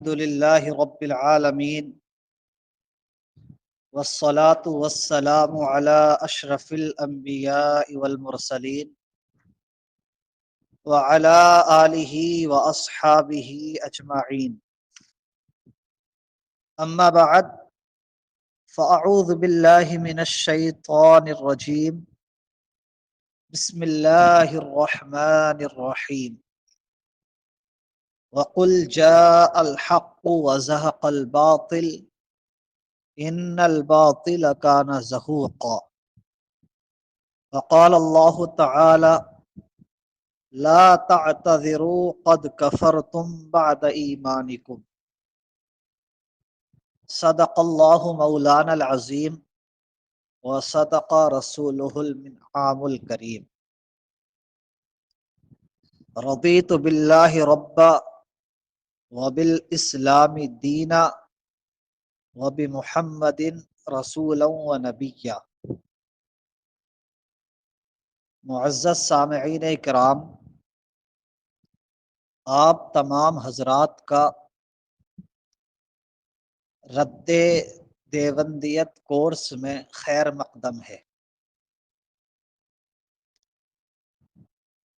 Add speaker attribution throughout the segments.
Speaker 1: الحمد لله رب العالمين والصلاة والسلام على أشرف الأنبياء والمرسلين وعلى آله وأصحابه أجمعين. أما بعد، فأعوذ بالله من الشيطان الرجيم. بسم الله الرحمن الرحيم. وقل جاء الحق وزهق الباطل إن الباطل كان زهوقا. وقال الله تعالى لا تعتذروا قد كفرتم بعد ایمانکم. صدق اللہ مولانا العظیم وصدق رسولہ المنعام الکریم. رضیت باللہ ربا وبالاسلام دینا وبمحمد رسولا ونبیا. معزز سامعین کرام، آپ تمام حضرات کا رد دیوبندیت کورس میں خیر مقدم ہے.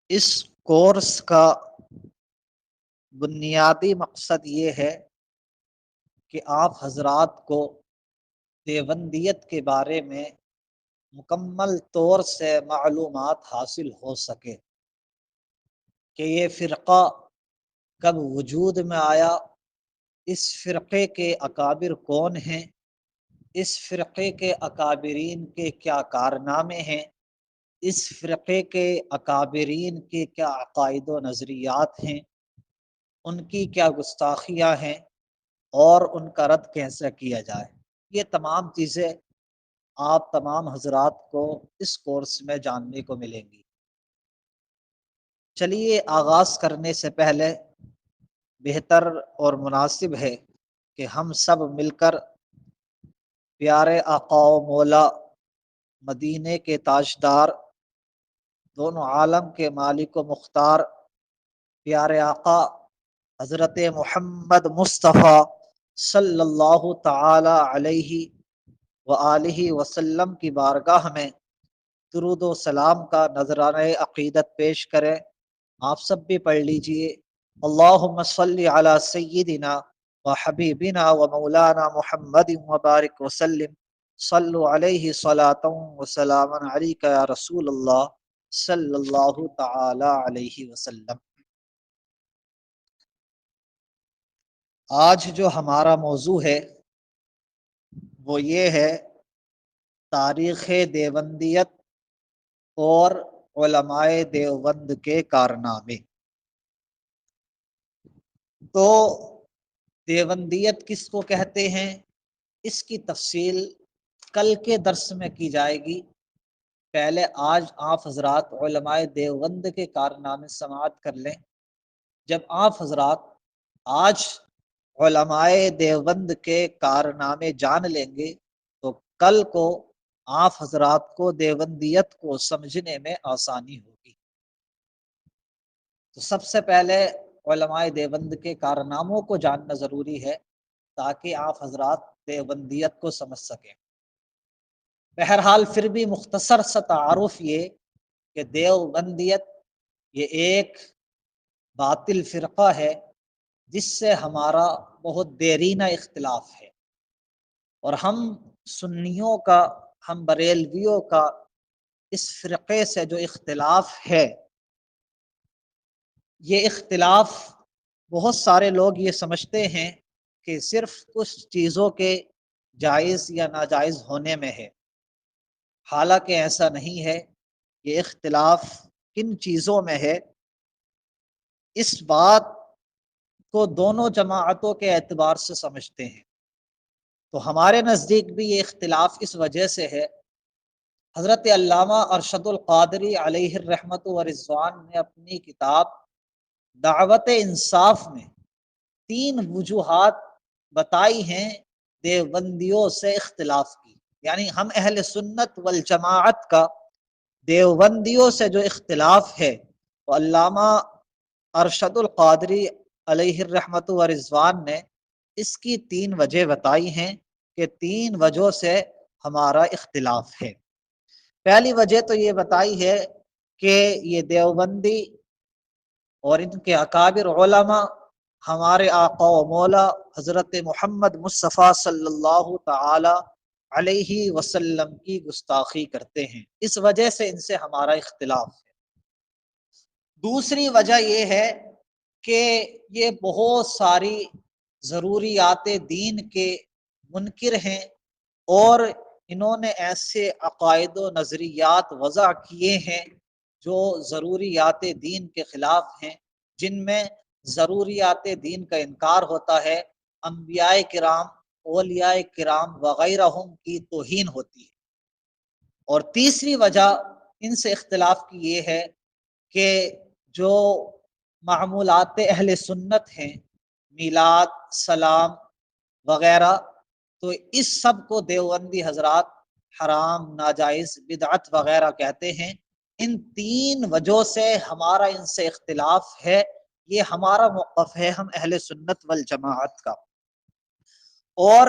Speaker 1: اس کورس کا بنیادی مقصد یہ ہے کہ آپ حضرات کو دیوبندیت کے بارے میں مکمل طور سے معلومات حاصل ہو سکے کہ یہ فرقہ کب وجود میں آیا، اس فرقے کے اکابر کون ہیں، اس فرقے کے اکابرین کے کیا کارنامے ہیں، اس فرقے کے اکابرین کے کیا عقائد و نظریات ہیں، ان کی کیا گستاخیاں ہیں اور ان کا رد کیسے کیا جائے. یہ تمام چیزیں آپ تمام حضرات کو اس کورس میں جاننے کو ملیں گی. چلیے آغاز کرنے سے پہلے بہتر اور مناسب ہے کہ ہم سب مل کر پیارے آقا و مولا مدینے کے تاجدار، دونوں عالم کے مالک و مختار پیارے آقا حضرت محمد مصطفیٰ صلی اللہ تعالی علیہ وآلہ وسلم کی بارگاہ میں درود و سلام کا نذرانہ عقیدت پیش کریں. آپ سب بھی پڑھ لیجئے. اللہم صلی علی سیدنا و حبیبنا و مولانا محمد وبارک وسلم. صلو علیہ صلاۃ و سلام علیک یا رسول اللہ صلی اللہ تعالی علیہ وسلم. آج جو ہمارا موضوع ہے وہ یہ ہے تاریخ دیوبندیت اور علماء دیوبند کے کارنامے. تو دیوبندیت کس کو کہتے ہیں، اس کی تفصیل کل کے درس میں کی جائے گی. پہلے آج آپ حضرات علماء دیوبند کے کارنامے سماعت کر لیں. جب آپ حضرات آج علماء دیوبند کے کارنامے جان لیں گے تو کل کو آپ حضرات کو دیوبندیت کو سمجھنے میں آسانی ہوگی. تو سب سے پہلے علماء دیوبند کے کارناموں کو جاننا ضروری ہے تاکہ آپ حضرات دیوبندیت کو سمجھ سکیں. بہرحال پھر بھی مختصر سا تعارف یہ کہ دیوبندیت یہ ایک باطل فرقہ ہے جس سے ہمارا بہت دیرینہ اختلاف ہے، اور ہم سنیوں کا، ہم بریلویوں کا اس فرقے سے جو اختلاف ہے، یہ اختلاف بہت سارے لوگ یہ سمجھتے ہیں کہ صرف کچھ چیزوں کے جائز یا ناجائز ہونے میں ہے، حالانکہ ایسا نہیں ہے. یہ اختلاف کن چیزوں میں ہے، اس بات کو دونوں جماعتوں کے اعتبار سے سمجھتے ہیں. تو ہمارے نزدیک بھی یہ اختلاف اس وجہ سے ہے. حضرت علامہ ارشد القادری علیہ الرحمت و رضوان نے اپنی کتاب دعوت انصاف میں 3 وجوہات بتائی ہیں دیوبندیوں سے اختلاف کی. یعنی ہم اہل سنت والجماعت کا دیوبندیوں سے جو اختلاف ہے وہ علامہ ارشد القادری علیہ الرحمت و رضوان نے اس کی 3 وجہ بتائی ہیں کہ 3 وجہوں سے ہمارا اختلاف ہے۔ پہلی وجہ تو یہ بتائی ہے کہ یہ دیوبندی اور ان کے اکابر علماء ہمارے آقا و مولا حضرت محمد مصطفیٰ صلی اللہ تعالی علیہ وسلم کی گستاخی کرتے ہیں، اس وجہ سے ان سے ہمارا اختلاف ہے۔ دوسری وجہ یہ ہے کہ یہ بہت ساری ضروریات دین کے منکر ہیں، اور انہوں نے ایسے عقائد و نظریات وضع کیے ہیں جو ضروریات دین کے خلاف ہیں، جن میں ضروریات دین کا انکار ہوتا ہے، انبیاء کرام، اولیاء کرام وغیرہ کی توہین ہوتی ہے۔ اور تیسری وجہ ان سے اختلاف کی یہ ہے کہ جو معمولات اہل سنت ہیں، میلاد، سلام وغیرہ، تو اس سب کو دیوبندی حضرات حرام، ناجائز، بدعت وغیرہ کہتے ہیں۔ ان 3 وجہوں سے ہمارا ان سے اختلاف ہے، یہ ہمارا موقف ہے ہم اہل سنت والجماعت کا۔ اور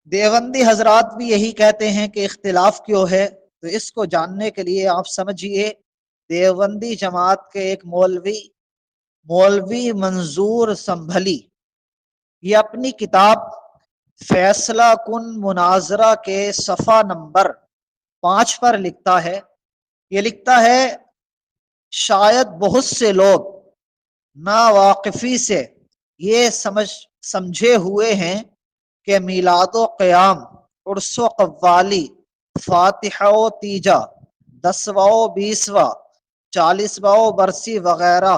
Speaker 1: دیوبندی حضرات بھی یہی کہتے ہیں کہ اختلاف کیوں ہے، تو اس کو جاننے کے لیے آپ سمجھیے، دیوبندی جماعت کے ایک مولوی منظور سنبھلی، یہ اپنی کتاب فیصلہ کن مناظرہ کے صفحہ نمبر 5 پر لکھتا ہے، یہ لکھتا ہے شاید بہت سے لوگ ناواقفی سے یہ سمجھے ہوئے ہیں کہ میلاد و قیام، عرس و قوالی، فاتحہ و تیجا، 10واں و 20واں، 40واں و برسی وغیرہ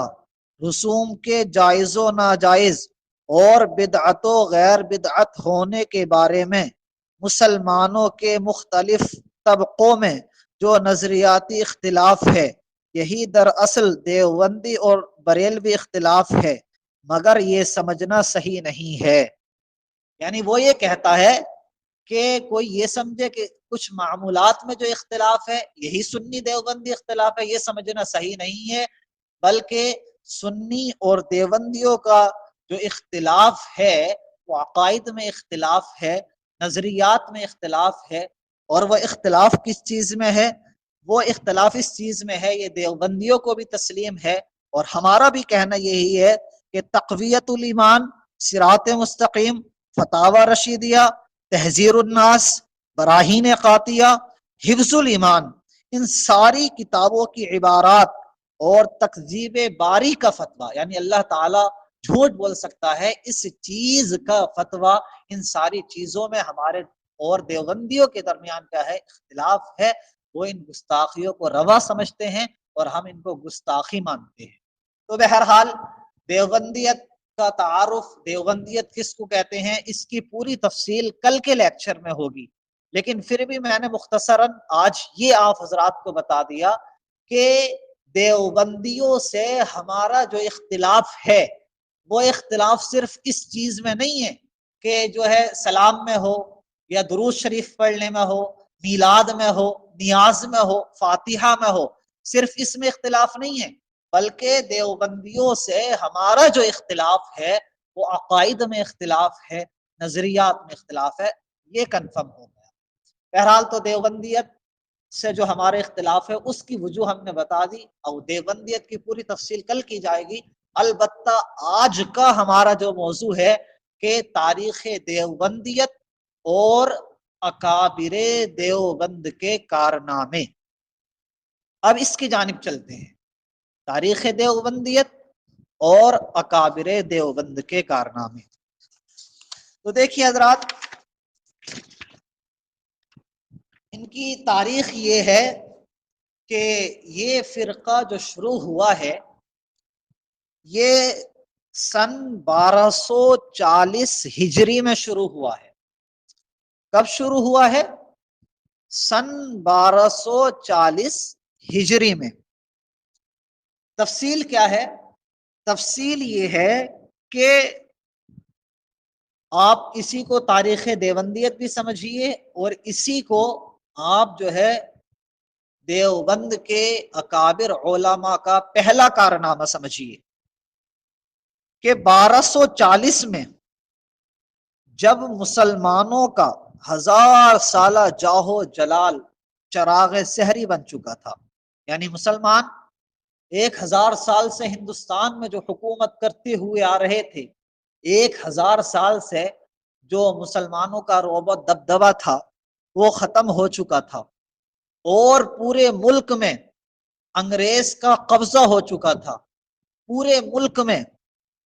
Speaker 1: رسوم کے جائز و ناجائز اور بدعت و غیر بدعت ہونے کے بارے میں مسلمانوں کے مختلف طبقوں میں جو نظریاتی اختلاف ہے، یہی دراصل دیوبندی اور بریلوی اختلاف ہے، مگر یہ سمجھنا صحیح نہیں ہے۔ یعنی وہ یہ کہتا ہے کہ کوئی یہ سمجھے کہ کچھ معمولات میں جو اختلاف ہے یہی سنی دیوبندی اختلاف ہے، یہ سمجھنا صحیح نہیں ہے، بلکہ سنی اور دیوبندیوں کا جو اختلاف ہے وہ عقائد میں اختلاف ہے، نظریات میں اختلاف ہے، اور وہ اختلاف کس چیز میں ہے؟ وہ اختلاف اس چیز میں ہے، یہ دیوبندیوں کو بھی تسلیم ہے اور ہمارا بھی کہنا یہی ہے کہ تقویت الایمان، صراط مستقیم، فتاوی رشیدیہ، تحذیر الناس، براہین قاطعہ، حفظ الایمان، ان ساری کتابوں کی عبارات اور تکذیب باری کا فتویٰ، یعنی اللہ تعالیٰ جھوٹ بول سکتا ہے، اس چیز کا فتویٰ، ان ساری چیزوں میں ہمارے اور دیوبندیوں کے درمیان کیا ہے؟ اختلاف ہے۔ وہ ان گستاخیوں کو روا سمجھتے ہیں اور ہم ان کو گستاخی مانتے ہیں۔ تو بہرحال دیوبندیت کا تعارف، دیوبندیت کس کو کہتے ہیں، اس کی پوری تفصیل کل کے لیکچر میں ہوگی، لیکن پھر بھی میں نے مختصراً آج یہ آپ حضرات کو بتا دیا کہ دیوبندیوں سے ہمارا جو اختلاف ہے وہ اختلاف صرف اس چیز میں نہیں ہے کہ جو ہے سلام میں ہو یا درود شریف پڑھنے میں ہو، میلاد میں ہو، نیاز میں ہو، فاتحہ میں ہو، صرف اس میں اختلاف نہیں ہے، بلکہ دیوبندیوں سے ہمارا جو اختلاف ہے وہ عقائد میں اختلاف ہے، نظریات میں اختلاف ہے، یہ کنفرم ہو گیا۔ بہرحال تو دیوبندیت سے جو ہمارے اختلاف ہے اس کی وجوہ ہم نے بتا دی، اور دیوبندیت کی پوری تفصیل کل کی جائے گی۔ البتہ آج کا ہمارا جو موضوع ہے کہ تاریخ دیوبندیت اور اکابر دیوبند کے کارنامے، اب اس کی جانب چلتے ہیں، تاریخ دیوبندیت اور اکابر دیوبند کے کارنامے۔ تو دیکھیے حضرات، ان کی تاریخ یہ ہے کہ یہ فرقہ جو شروع ہوا ہے یہ سن 1240 ہجری میں شروع ہوا ہے۔ کب شروع ہوا ہے؟ سن 1240 ہجری میں۔ تفصیل کیا ہے؟ تفصیل یہ ہے کہ آپ اسی کو تاریخ دیوبندیت بھی سمجھیے اور اسی کو آپ جو ہے دیوبند کے اکابر علماء کا پہلا کارنامہ سمجھیے۔ کہ 1240 میں جب مسلمانوں کا 1000 سالہ جاہو جلال چراغ سحری بن چکا تھا، یعنی مسلمان 1000 سال سے ہندوستان میں جو حکومت کرتے ہوئے آ رہے تھے، 1000 سال سے جو مسلمانوں کا رعب و دبدبہ تھا وہ ختم ہو چکا تھا، اور پورے ملک میں انگریز کا قبضہ ہو چکا تھا، پورے ملک میں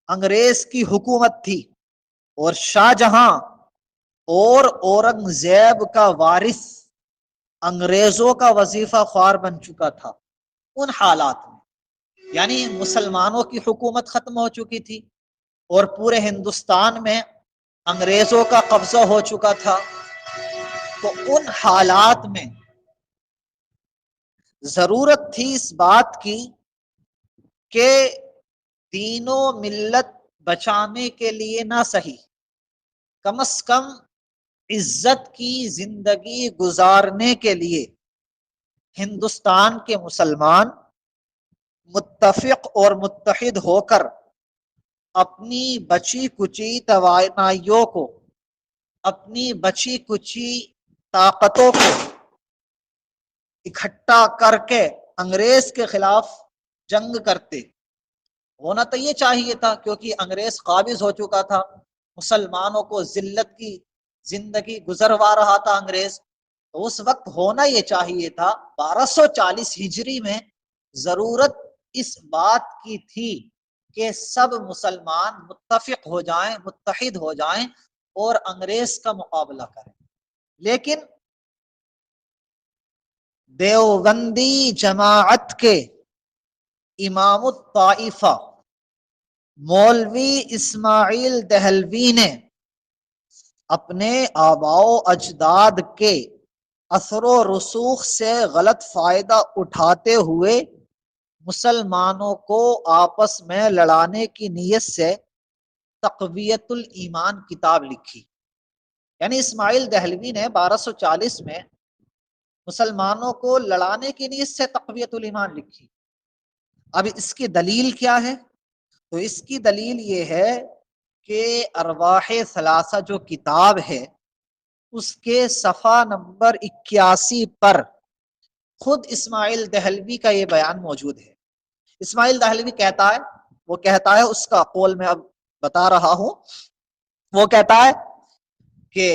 Speaker 1: انگریز کی حکومت تھی، اور شاہ جہاں اور اورنگزیب کا وارث انگریزوں کا وظیفہ خوار بن چکا تھا۔ ان حالات میں یعنی مسلمانوں کی حکومت ختم ہو چکی تھی اور پورے ہندوستان میں انگریزوں کا قبضہ ہو چکا تھا، تو ان حالات میں ضرورت تھی اس بات کی کہ دین و ملت بچانے کے لیے نہ صحیح، کم از کم عزت کی زندگی گزارنے کے لیے ہندوستان کے مسلمان متفق اور متحد ہو کر اپنی بچی کچی توانائیوں کو، اپنی بچی کچی طاقتوں کو اکٹھا کر کے انگریز کے خلاف جنگ کرتے۔ ہونا تو یہ چاہیے تھا کیونکہ انگریز قابض ہو چکا تھا، مسلمانوں کو ذلت کی زندگی گزروا رہا تھا انگریز، تو اس وقت ہونا یہ چاہیے تھا 1240 ہجری میں ضرورت اس بات کی تھی کہ سب مسلمان متفق ہو جائیں، متحد ہو جائیں اور انگریز کا مقابلہ کریں، لیکن دیوبندی جماعت کے امام الطائفہ مولوی اسماعیل دہلوی نے اپنے آباء و اجداد کے اثر و رسوخ سے غلط فائدہ اٹھاتے ہوئے مسلمانوں کو آپس میں لڑانے کی نیت سے تقویت الایمان کتاب لکھی۔ یعنی اسماعیل دہلوی نے 1240 میں مسلمانوں کو لڑانے کی نیت سے تقویت الایمان لکھی۔ اب اس کی دلیل کیا ہے؟ تو اس کی دلیل یہ ہے کہ ارواح ثلاثہ جو کتاب ہے اس کے صفحہ نمبر 81 پر خود اسماعیل دہلوی کا یہ بیان موجود ہے۔ اسماعیل دہلوی کہتا ہے، وہ کہتا ہے، اس کا قول میں اب بتا رہا ہوں، وہ کہتا ہے کہ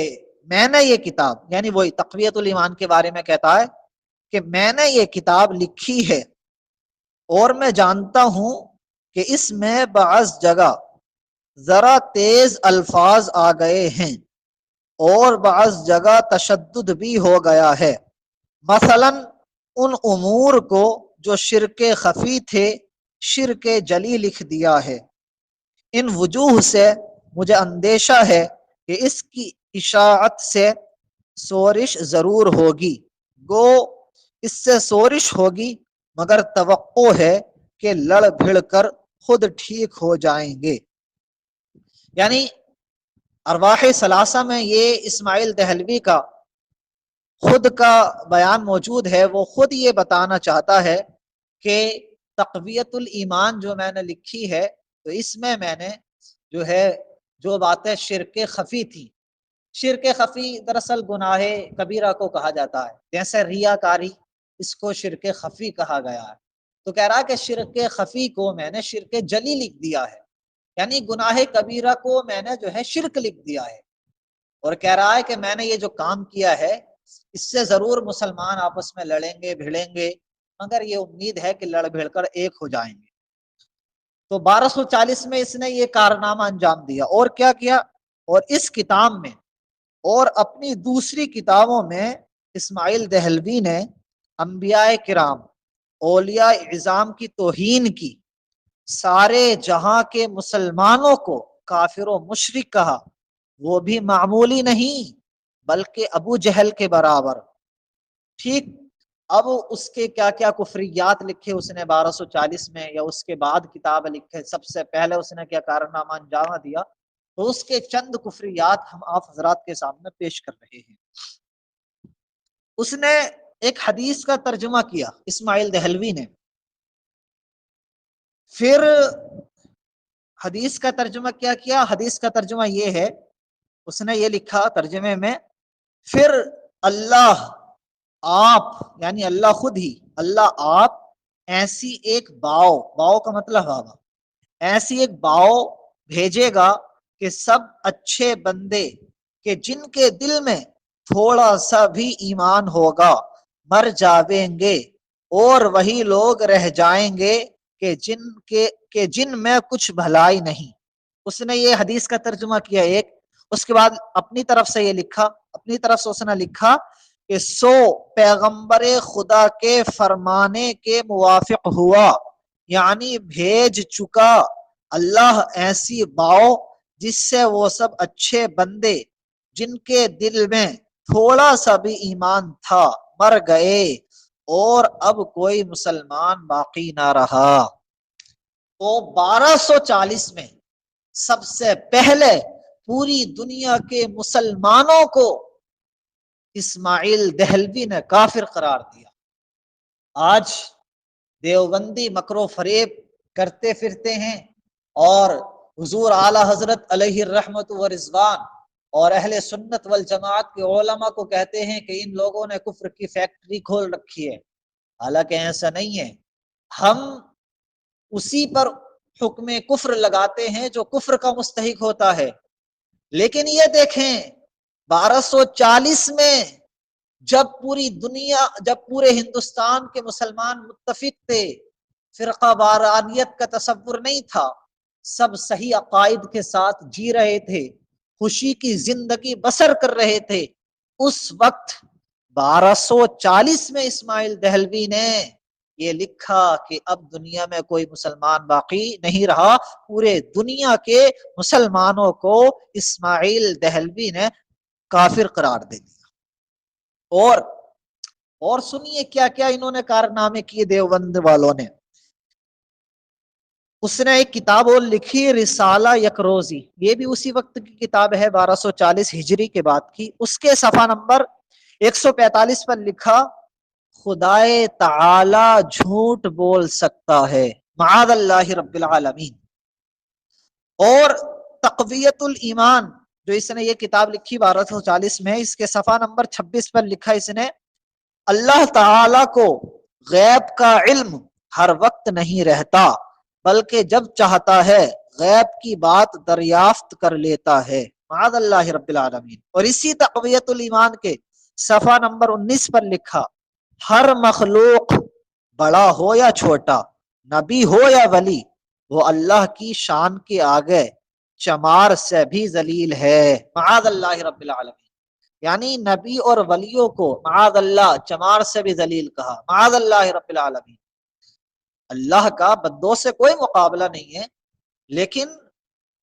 Speaker 1: میں نے یہ کتاب، یعنی وہی تقویت الایمان کے بارے میں کہتا ہے کہ میں نے یہ کتاب لکھی ہے اور میں جانتا ہوں کہ اس میں بعض جگہ ذرا تیز الفاظ آ گئے ہیں اور بعض جگہ تشدد بھی ہو گیا ہے، مثلا ان امور کو جو شرک خفی تھے شرک جلی لکھ دیا ہے۔ ان وجوہ سے مجھے اندیشہ ہے کہ اس کی اشاعت سے سورش ضرور ہوگی، گو اس سے سورش ہوگی مگر توقع ہے کہ لڑ بھڑ کر خود ٹھیک ہو جائیں گے۔ یعنی ارواح ثلاثہ میں یہ اسماعیل دہلوی کا خود کا بیان موجود ہے، وہ خود یہ بتانا چاہتا ہے کہ تقویت الایمان جو میں نے لکھی ہے تو اس میں نے جو ہے جو باتیں شرک خفی تھی، شرک خفی دراصل گناہ کبیرہ کو کہا جاتا ہے، جیسے ریاکاری اس کو شرک خفی کہا گیا ہے، تو کہہ رہا ہے کہ شرک خفی کو میں نے شرک جلی لکھ دیا ہے، یعنی گناہ کبیرہ کو میں نے جو ہے شرک لکھ دیا ہے، اور کہہ رہا ہے کہ میں نے یہ جو کام کیا ہے اس سے ضرور مسلمان آپس میں لڑیں گے بھیڑیں گے، مگر یہ امید ہے کہ لڑ بھیڑ کر ایک ہو جائیں گے۔ تو 1240 میں اس نے یہ کارنامہ انجام دیا، اور کیا کیا؟ اور اس کتاب میں اور اپنی دوسری کتابوں میں اسماعیل دہلوی نے انبیاء کرام، اولیاء اعظام کی توہین کی، سارے جہاں کے مسلمانوں کو کافر و مشرک کہا، وہ بھی معمولی نہیں بلکہ ابو جہل کے برابر۔ ٹھیک، اب اس کے کیا کیا کفریات لکھے اس نے 1240 میں یا اس کے بعد کتاب لکھے، سب سے پہلے اس نے کیا کارنامہ انجام دیا، تو اس کے چند کفریات ہم آپ حضرات کے سامنے پیش کر رہے ہیں۔ اس نے ایک حدیث کا ترجمہ کیا اسماعیل دہلوی نے، پھر حدیث کا ترجمہ کیا کیا؟ حدیث کا ترجمہ یہ ہے، اس نے یہ لکھا ترجمے میں، پھر اللہ آپ، یعنی اللہ خود ہی، اللہ آپ ایسی ایک باؤ کا مطلب ہوا، ایسی ایک باؤ بھیجے گا کہ سب اچھے بندے کہ جن کے دل میں تھوڑا سا بھی ایمان ہوگا مر جاویں گے، اور وہی لوگ رہ جائیں گے کہ جن میں کچھ بھلائی نہیں۔ اس نے یہ حدیث کا ترجمہ کیا ایک، اس کے بعد اپنی طرف سے یہ لکھا، اپنی طرف سے اس نے لکھا کہ سو پیغمبر خدا کے فرمانے کے موافق ہوا، یعنی بھیج چکا اللہ ایسی باؤ جس سے وہ سب اچھے بندے جن کے دل میں تھوڑا سا بھی ایمان تھا مر گئے، اور اب کوئی مسلمان باقی نہ رہا۔ تو 1240 میں سب سے پہلے پوری دنیا کے مسلمانوں کو اسماعیل دہلوی نے کافر قرار دیا۔ آج دیوبندی مکر و فریب کرتے پھرتے ہیں، اور حضور اعلی حضرت علیہ الرحمت و رضوان اور اہل سنت والجماعت کے علماء کو کہتے ہیں کہ ان لوگوں نے کفر کی فیکٹری کھول رکھی ہے، حالانکہ ایسا نہیں ہے۔ ہم اسی پر حکم کفر لگاتے ہیں جو کفر کا مستحق ہوتا ہے۔ لیکن یہ دیکھیں 1240 میں جب پوری دنیا، جب پورے ہندوستان کے مسلمان متفق تھے، فرقہ وارانیت کا تصور نہیں تھا، سب صحیح عقائد کے ساتھ جی رہے تھے، خوشی کی زندگی بسر کر رہے تھے، اس وقت 1240 میں اسماعیل دہلوی نے یہ لکھا کہ اب دنیا میں کوئی مسلمان باقی نہیں رہا۔ پورے دنیا کے مسلمانوں کو اسماعیل دہلوی نے کافر قرار دے دیا۔ اور سنیے کیا کیا انہوں نے کارنامے کیے دیوبند والوں نے۔ اس نے ایک کتاب اور لکھی رسالہ یک روزی، یہ بھی اسی وقت کی کتاب ہے، 1240 ہجری کے بعد کی۔ اس کے صفحہ نمبر 145 پر لکھا، خدائے تعالی جھوٹ بول سکتا ہے، معاذ اللہ رب العالمین۔ اور تقویت الایمان، جو اس نے یہ کتاب لکھی 1240 میں، اس کے صفحہ نمبر 26 پر لکھا اس نے، اللہ تعالی کو غیب کا علم ہر وقت نہیں رہتا، بلکہ جب چاہتا ہے غیب کی بات دریافت کر لیتا ہے، معاذ اللہ رب العالمین۔ اور اسی تقویت الایمان کے صفحہ نمبر 19 پر لکھا، ہر مخلوق بڑا ہو یا چھوٹا، نبی ہو یا ولی، وہ اللہ کی شان کے آگے چمار سے بھی ذلیل ہے، معاذ اللہ رب العالمین۔ یعنی نبی اور ولیوں کو معاذ اللہ چمار سے بھی ذلیل کہا، معاذ اللہ رب العالمین۔ اللہ کا بندوں سے کوئی مقابلہ نہیں ہے، لیکن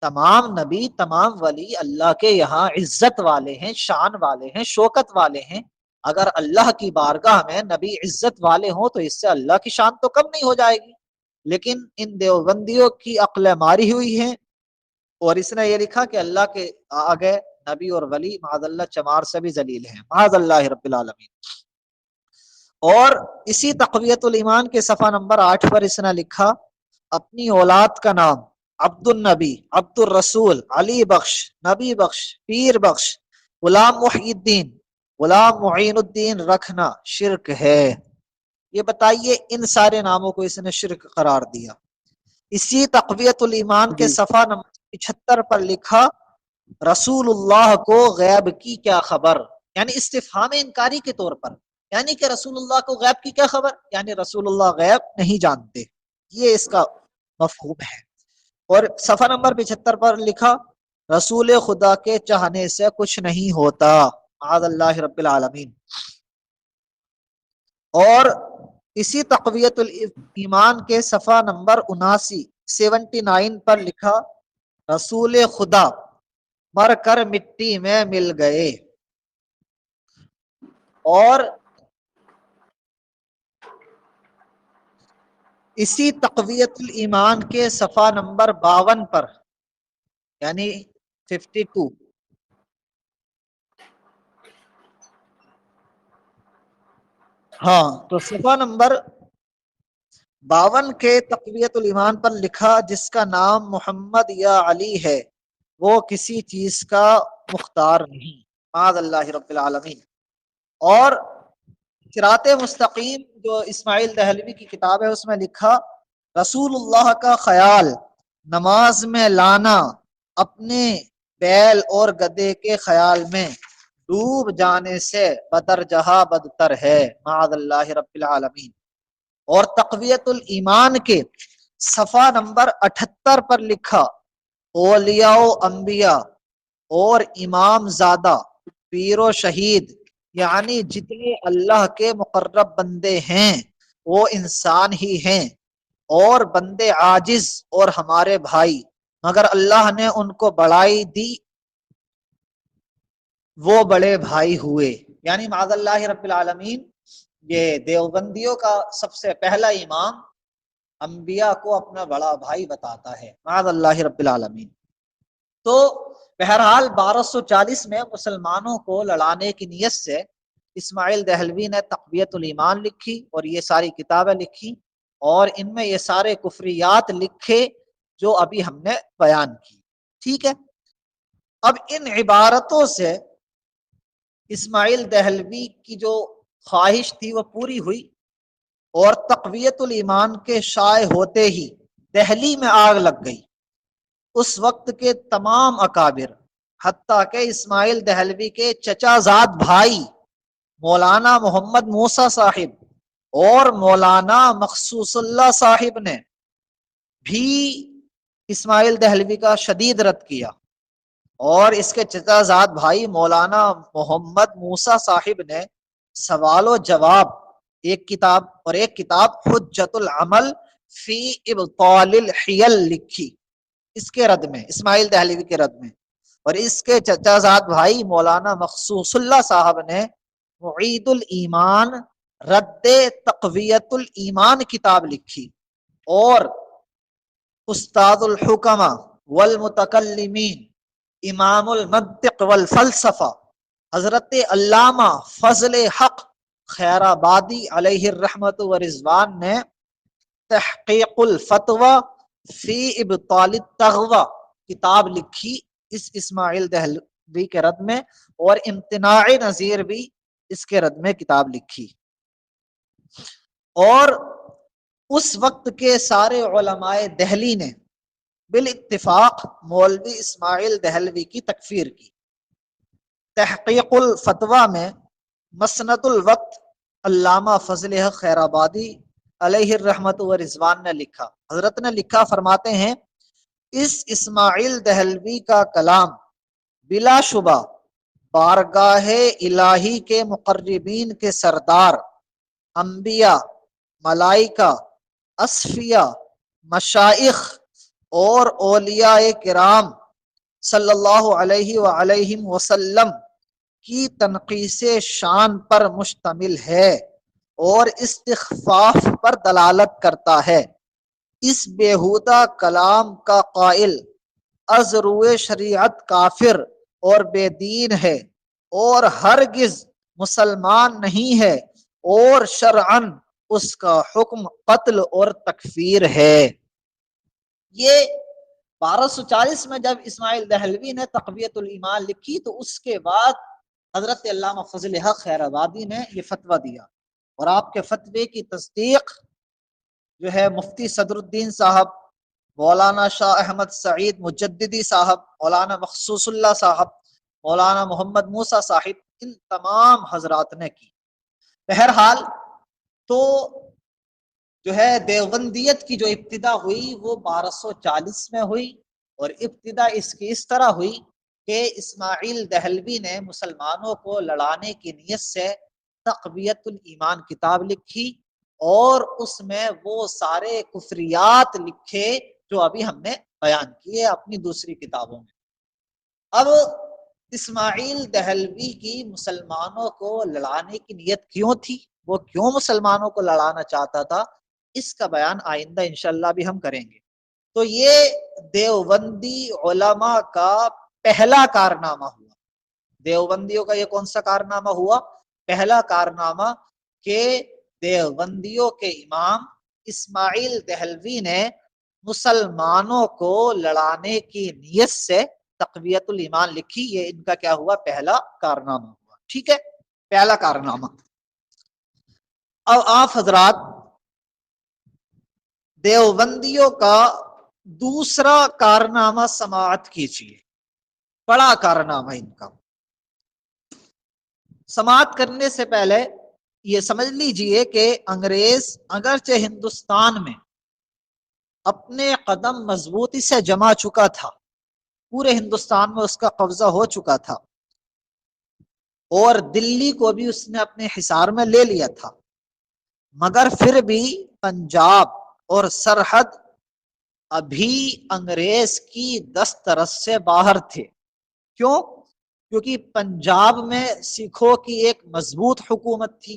Speaker 1: تمام نبی، تمام ولی اللہ کے یہاں عزت والے ہیں، شان والے ہیں، شوکت والے ہیں۔ اگر اللہ کی بارگاہ میں نبی عزت والے ہوں تو اس سے اللہ کی شان تو کم نہیں ہو جائے گی۔ لیکن ان دیوبندیوں کی عقل ماری ہوئی ہے، اور اس نے یہ لکھا کہ اللہ کے آگے نبی اور ولی معاذ اللہ چمار سے بھی ذلیل ہیں، معاذ اللہ رب العالمین۔ اور اسی تقویت الایمان کے صفحہ نمبر 8 پر اس نے لکھا، اپنی اولاد کا نام عبد النبی، عبد الرسول، علی بخش، نبی بخش، پیر بخش، غلام محی الدین، غلام معین الدین رکھنا شرک ہے۔ یہ بتائیے ان سارے ناموں کو اس نے شرک قرار دیا۔ اسی تقویت الایمان کے صفحہ نمبر 75 پر لکھا، رسول اللہ کو غیب کی کیا خبر، یعنی استفہام انکاری کے طور پر، یعنی کہ رسول اللہ کو غیب کی کیا خبر، یعنی رسول اللہ غیب نہیں جانتے، یہ اس کا مفہوم ہے۔ اور صفحہ نمبر 75 پر لکھا، رسول خدا کے چاہنے سے کچھ نہیں ہوتا، معاذ اللہ رب العالمین۔ اور اسی تقویت الایمان کے صفحہ نمبر 79 پر لکھا، رسول خدا مر کر مٹی میں مل گئے۔ اور اسی تقویت الایمان کے صفحہ نمبر 52 پر، یعنی 52، ہاں تو صفحہ نمبر 52 کے تقویت الایمان پر لکھا جس کا نام محمد یا علی ہے وہ کسی چیز کا مختار نہیں، معاذ اللہ رب العالمین۔ اور صراط مستقیم جو اسماعیل دہلوی کی کتاب ہے اس میں لکھا رسول اللہ کا خیال نماز میں لانا اپنے بیل اور گدے کے خیال میں ڈوب جانے سے بدرجہ بدتر ہے، معاذ اللہ رب العالمین۔ اور تقویت الایمان کے صفحہ نمبر 78 پر لکھا اولیاء و انبیاء اور امام زادہ پیر و شہید یعنی جتنے اللہ کے مقرب بندے ہیں وہ انسان ہی ہیں اور بندے عاجز اور ہمارے بھائی، مگر اللہ نے ان کو بڑائی دی، وہ بڑے بھائی ہوئے، یعنی معاذ اللہ رب العالمین۔ یہ دیوبندیوں کا سب سے پہلا امام انبیاء کو اپنا بڑا بھائی بتاتا ہے، معاذ اللہ رب العالمین۔ تو بہرحال 1240 میں مسلمانوں کو لڑانے کی نیت سے اسماعیل دہلوی نے تقویت الایمان لکھی اور یہ ساری کتابیں لکھی، اور ان میں یہ سارے کفریات لکھے جو ابھی ہم نے بیان کی، ٹھیک ہے۔ اب ان عبارتوں سے اسماعیل دہلوی کی جو خواہش تھی وہ پوری ہوئی، اور تقویت الایمان کے شائع ہوتے ہی دہلی میں آگ لگ گئی۔ اس وقت کے تمام اکابر حتیٰ کہ اسماعیل دہلوی کے چچا زاد بھائی مولانا محمد موسیٰ صاحب اور مولانا مخصوص اللہ صاحب نے بھی اسماعیل دہلوی کا شدید رد کیا، اور اس کے چچا زاد بھائی مولانا محمد موسیٰ صاحب نے سوال و جواب ایک کتاب اور ایک کتاب حجت العمل فی ابطال الحیل لکھی اس کے رد میں، اسماعیل دہلوی کے رد میں۔ اور اس کے چچا زاد بھائی مولانا مخصوص اللہ صاحب نے معید الایمان رد تقویت الایمان کتاب لکھی، اور استاد الحکمہ والمتکلمین امام المنطق والفلسفہ حضرت علامہ فضل حق خیر آبادی علیہ الرحمت و رضوان نے تحقیق الفتوی فی ابطال التغوی کتاب لکھی اس اسماعیل دہلوی کے رد میں، اور امتناع نظیر بھی اس کے رد میں کتاب لکھی۔ اور اس وقت کے سارے علماء دہلی نے بالاتفاق مولوی اسماعیل دہلوی کی تکفیر کی۔ تحقیق الفتوی میں مسند الوقت علامہ فضل حق خیر آبادی علیہ الرحمت و رضوان نے لکھا، حضرت نے لکھا، فرماتے ہیں اس اسماعیل دہلوی کا کلام بلا شبہ بارگاہ الہی کے مقربین کے سردار انبیاء، ملائکہ، اصفیاء، مشائخ اور اولیاء کرام صلی اللہ علیہ وآلہ وسلم کی تنقیص شان پر مشتمل ہے اور استخفاف پر دلالت کرتا ہے۔ اس بیہودہ کلام کا قائل از روئے شریعت کافر اور بے دین ہے اور ہرگز مسلمان نہیں ہے، اور شرعاً اس کا حکم قتل اور تکفیر ہے۔ یہ 1240 میں جب اسماعیل دہلوی نے تقویت الایمان لکھی تو اس کے بعد حضرت علامہ فضل حق خیر آبادی نے یہ فتویٰ دیا، اور آپ کے فتوے کی تصدیق جو ہے مفتی صدر الدین صاحب، مولانا شاہ احمد سعید مجددی صاحب، مولانا مخصوص اللہ صاحب، مولانا محمد موسیٰ صاحب، ان تمام حضرات نے کی۔ بہرحال تو جو ہے دیوبندیت کی جو ابتدا ہوئی وہ 1240 میں ہوئی، اور ابتدا اس کی اس طرح ہوئی کہ اسماعیل دہلوی نے مسلمانوں کو لڑانے کی نیت سے تقویت الایمان کتاب لکھی، اور اس میں وہ سارے کفریات لکھے جو ابھی ہم نے بیان کیے اپنی دوسری کتابوں میں۔ اب اسماعیل دہلوی کی مسلمانوں کو لڑانے کی نیت کیوں تھی، وہ کیوں مسلمانوں کو لڑانا چاہتا تھا، اس کا بیان آئندہ انشاءاللہ بھی ہم کریں گے۔ تو یہ دیوبندی علماء کا پہلا کارنامہ ہوا۔ دیوبندیوں کا یہ کون سا کارنامہ ہوا؟ پہلا کارنامہ کہ دیوبندیوں کے امام اسماعیل دہلوی نے مسلمانوں کو لڑانے کی نیت سے تقویت الایمان لکھی. یہ ان کا کیا ہوا؟ پہلا کارنامہ ہوا. ٹھیک ہے، پہلا کارنامہ. اب آپ حضرات دیوبندیوں کا دوسرا کارنامہ سماعت کیجیے. بڑا کارنامہ ان کا. سماعت کرنے سے پہلے یہ سمجھ لیجئے کہ انگریز اگرچہ ہندوستان میں اپنے قدم مضبوطی سے جما چکا تھا، پورے ہندوستان میں اس کا قبضہ ہو چکا تھا، اور دلی کو بھی اس نے اپنے حصار میں لے لیا تھا، مگر پھر بھی پنجاب اور سرحد ابھی انگریز کی دسترس سے باہر تھے. کیوں؟ کیونکہ پنجاب میں سکھوں کی ایک مضبوط حکومت تھی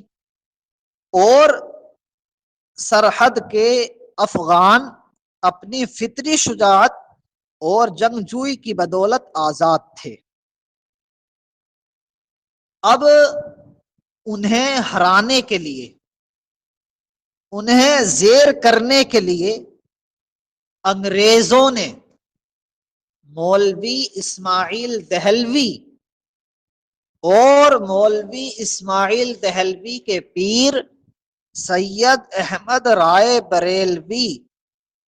Speaker 1: اور سرحد کے افغان اپنی فطری شجاعت اور جنگجوئی کی بدولت آزاد تھے. اب انہیں ہرانے کے لیے، انہیں زیر کرنے کے لیے انگریزوں نے مولوی اسماعیل دہلوی اور مولوی اسماعیل دہلوی کے پیر سید احمد رائے بریلوی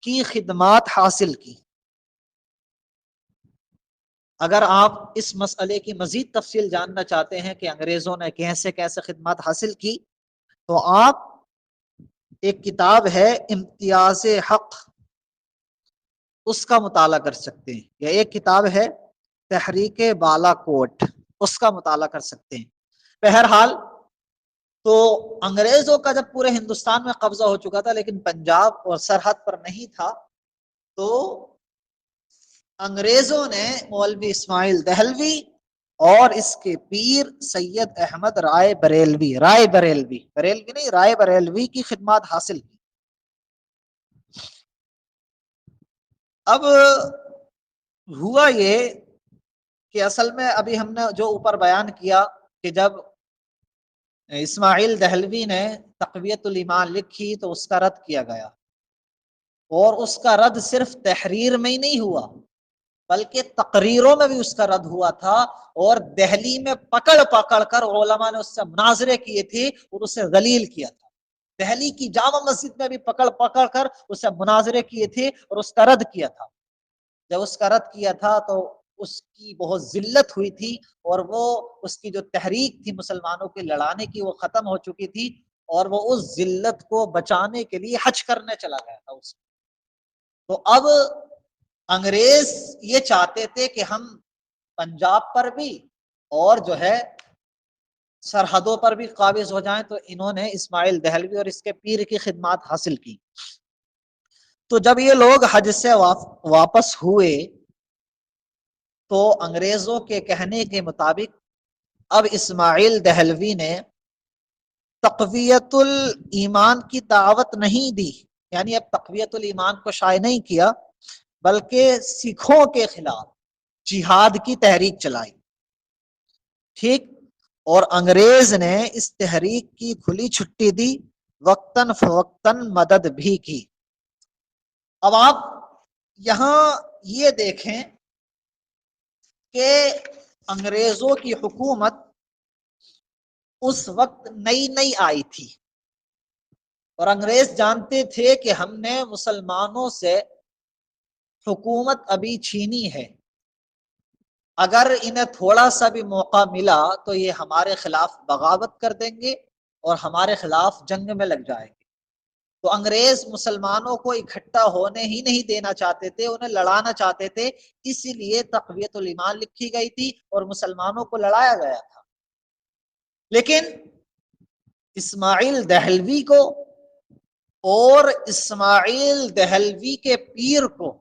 Speaker 1: کی خدمات حاصل کی. اگر آپ اس مسئلے کی مزید تفصیل جاننا چاہتے ہیں کہ انگریزوں نے کیسے کیسے خدمات حاصل کی، تو آپ ایک کتاب ہے امتیاز حق، اس کا مطالعہ کر سکتے ہیں، یا ایک کتاب ہے تحریک بالا کوٹ، اس کا مطالعہ کر سکتے ہیں. بہرحال تو انگریزوں کا جب پورے ہندوستان میں قبضہ ہو چکا تھا لیکن پنجاب اور سرحد پر نہیں تھا، تو انگریزوں نے مولوی اسماعیل دہلوی اور اس کے پیر سید احمد رائے بریلوی نہیں، رائے بریلوی کی خدمات حاصل کی. اب ہوا یہ کہ اصل میں ابھی ہم نے جو اوپر بیان کیا کہ جب اسماعیل دہلوی نے تقویت الایمان لکھی تو اس کا رد کیا گیا، اور اس کا رد صرف تحریر میں ہی نہیں ہوا بلکہ تقریروں میں بھی اس کا رد ہوا تھا، اور دہلی میں پکڑ پکڑ کر علماء نے اس سے مناظرے کیے تھے اور اسے ذلیل کیا تھا. دہلی کی جامع مسجد میں بھی پکڑ پکڑ کر اسے مناظرے کیے تھے اور اس کا رد کیا تھا. جب اس کا رد کیا تھا تو اس کی بہت ذلت ہوئی تھی، اور وہ اس کی جو تحریک تھی مسلمانوں کے لڑانے کی وہ ختم ہو چکی تھی، اور وہ اس ذلت کو بچانے کے لیے حج کرنے چلا گیا تھا اس. تو اب انگریز یہ چاہتے تھے کہ ہم پنجاب پر بھی اور جو ہے سرحدوں پر بھی قابض ہو جائیں، تو انہوں نے اسماعیل دہلوی اور اس کے پیر کی خدمات حاصل کی. تو جب یہ لوگ حج سے واپس ہوئے تو انگریزوں کے کہنے کے مطابق اب اسماعیل دہلوی نے تقویت الایمان کی دعوت نہیں دی، یعنی اب تقویت الایمان کو شائع نہیں کیا بلکہ سکھوں کے خلاف جہاد کی تحریک چلائی. ٹھیک، اور انگریز نے اس تحریک کی کھلی چھٹی دی، وقتاً فوقتاً مدد بھی کی. اب آپ یہاں یہ دیکھیں کہ انگریزوں کی حکومت اس وقت نئی نئی آئی تھی، اور انگریز جانتے تھے کہ ہم نے مسلمانوں سے حکومت ابھی چھینی ہے، اگر انہیں تھوڑا سا بھی موقع ملا تو یہ ہمارے خلاف بغاوت کر دیں گے اور ہمارے خلاف جنگ میں لگ جائیں گے. تو انگریز مسلمانوں کو اکٹھا ہونے ہی نہیں دینا چاہتے تھے، انہیں لڑانا چاہتے تھے، اسی لیے تقویت الایمان لکھی گئی تھی اور مسلمانوں کو لڑایا گیا تھا. لیکن اسماعیل دہلوی کو اور اسماعیل دہلوی کے پیر کو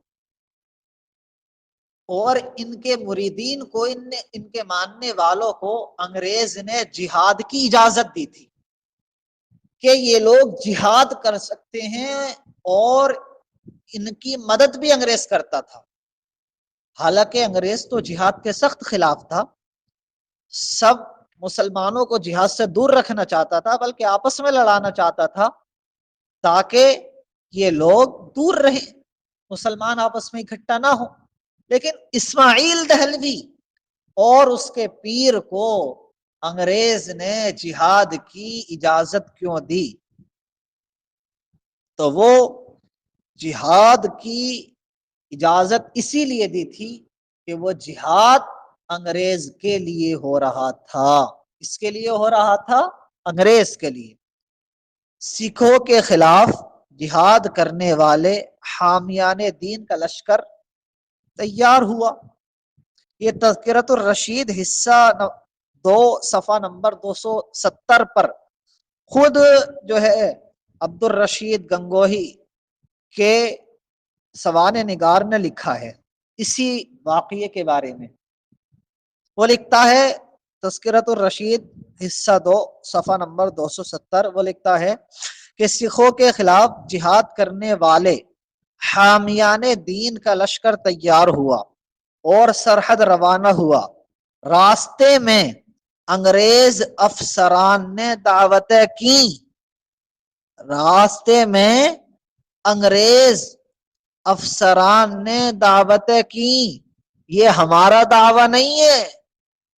Speaker 1: اور ان کے مریدین کو، ان کے ماننے والوں کو انگریز نے جہاد کی اجازت دی تھی کہ یہ لوگ جہاد کر سکتے ہیں، اور ان کی مدد بھی انگریز کرتا تھا. حالانکہ انگریز تو جہاد کے سخت خلاف تھا، سب مسلمانوں کو جہاد سے دور رکھنا چاہتا تھا، بلکہ آپس میں لڑانا چاہتا تھا تاکہ یہ لوگ دور رہیں، مسلمان آپس میں اکٹھا نہ ہوں، لیکن اسماعیل دہلوی اور اس کے پیر کو انگریز نے جہاد کی اجازت کیوں دی؟ تو وہ جہاد کی اجازت اسی لیے دی تھی کہ وہ جہاد انگریز کے لیے ہو رہا تھا۔ اس کے لیے ہو رہا تھا؟ انگریز کے لیے۔ سکھوں کے خلاف جہاد کرنے والے حامیان دین کا لشکر تیار ہوا۔ یہ تذکرۃ الرشید حصہ 2 صفحہ نمبر 270 پر خود جو ہے عبد الرشید گنگوہی کے سوانح نگار نے لکھا ہے اسی واقعے کے بارے میں۔ وہ لکھتا ہے تذکرۃ الرشید حصہ 2 صفحہ نمبر 270، وہ لکھتا ہے کہ سکھوں کے خلاف جہاد کرنے والے حامیان دین کا لشکر تیار ہوا اور سرحد روانہ ہوا۔ راستے میں انگریز افسران نے دعوتیں کی۔ راستے میں انگریز افسران نے دعوتیں کی۔ یہ ہمارا دعویٰ نہیں ہے